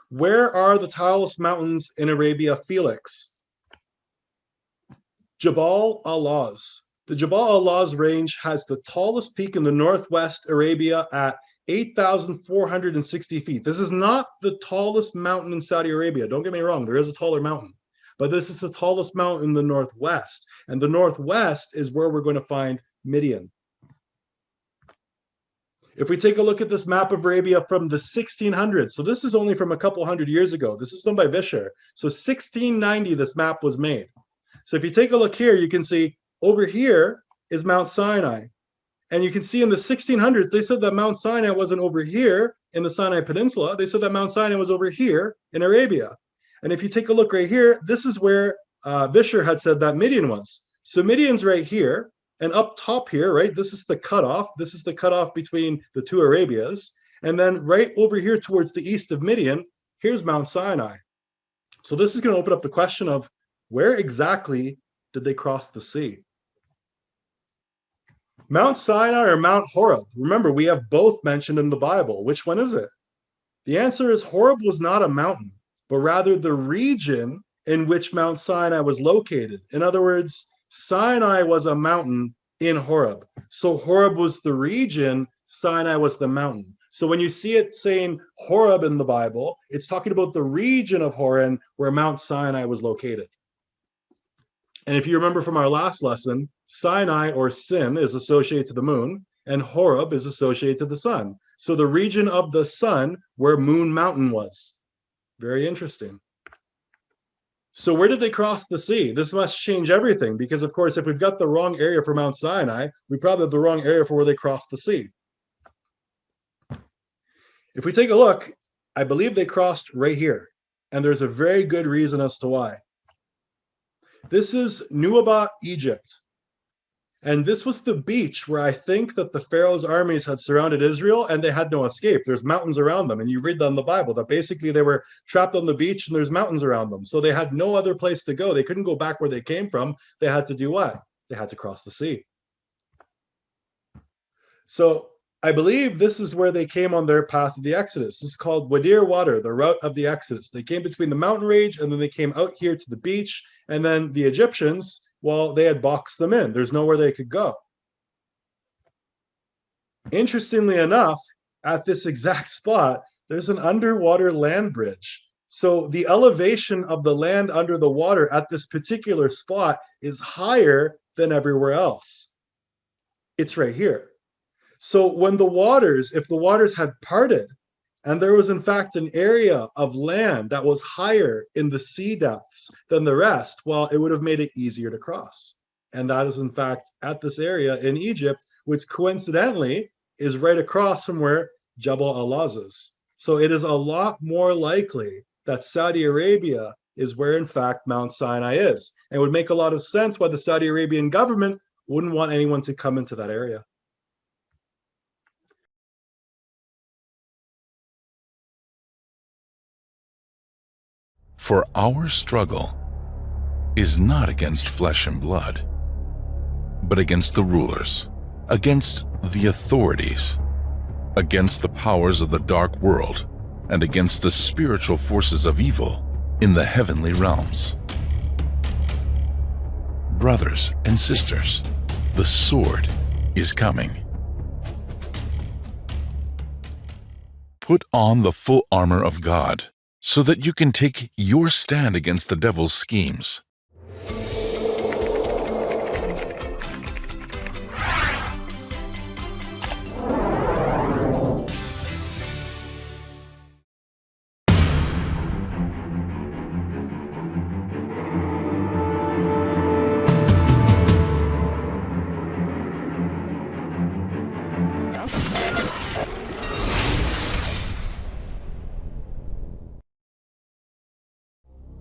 Where are the tallest mountains in Arabia Felix? Jabal al-Lawz. The Jabal al-Lawz range has the tallest peak in the northwest Arabia at 8,460 feet. This is not the tallest mountain in Saudi Arabia. Don't get me wrong, there is a taller mountain. But this is the tallest mountain in the northwest. And the northwest is where we're going to find Midian. If we take a look at this map of Arabia from the 1600s, so this is only from a couple hundred years ago. This is done by Vischer. So 1690, this map was made. So if you take a look here, you can see over here is Mount Sinai. And you can see in the 1600s, they said that Mount Sinai wasn't over here in the Sinai Peninsula. They said that Mount Sinai was over here in Arabia. And if you take a look right here, this is where Vischer had said that Midian was. So Midian's right here. And up top here, right, this is the cutoff. This is the cutoff between the two Arabias. And then right over here towards the east of Midian, here's Mount Sinai. So this is going to open up the question of where exactly did they cross the sea? Mount Sinai or Mount Horeb? Remember, we have both mentioned in the Bible. Which one is it? The answer is Horeb was not a mountain, but rather the region in which Mount Sinai was located. In other words, Sinai was a mountain in Horeb. So Horeb was the region, Sinai was the mountain. So when you see it saying Horeb in the Bible, it's talking about the region of Horeb where Mount Sinai was located. And if you remember from our last lesson, Sinai or Sin is associated to the moon, and Horeb is associated to the sun. So the region of the sun where Moon Mountain was. Very interesting. So where did they cross the sea? This must change everything, because of course, if we've got the wrong area for Mount Sinai, we probably have the wrong area for where they crossed the sea. If we take a look, I believe they crossed right here. And there's a very good reason as to why. This is Nuaba, Egypt. And this was the beach where I think that the Pharaoh's armies had surrounded Israel and they had no escape. There's mountains around them. And you read that in the Bible that basically they were trapped on the beach and there's mountains around them. So they had no other place to go. They couldn't go back where they came from. They had to do what? They had to cross the sea. So I believe this is where they came on their path of the Exodus. This is called Wadir Water, the route of the Exodus. They came between the mountain range and then they came out here to the beach. And then the Egyptians, well, they had boxed them in. There's nowhere they could go. Interestingly enough, at this exact spot, there's an underwater land bridge. So the elevation of the land under the water at this particular spot is higher than everywhere else. It's right here. So when the waters, if the waters had parted, and there was in fact an area of land that was higher in the sea depths than the rest, well, it would have made it easier to cross. And that is in fact at this area in Egypt, which coincidentally is right across from where Jabal al-Lawz is. So it is a lot more likely that Saudi Arabia is where in fact Mount Sinai is. And it would make a lot of sense why the Saudi Arabian government wouldn't want anyone to come into that area. For our struggle is not against flesh and blood, but against the rulers, against the authorities, against the powers of the dark world, and against the spiritual forces of evil in the heavenly realms. Brothers and sisters, the sword is coming. Put on the full armor of God, so that you can take your stand against the devil's schemes.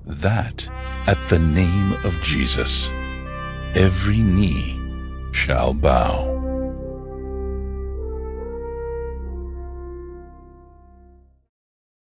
That at the name of Jesus, every knee shall bow.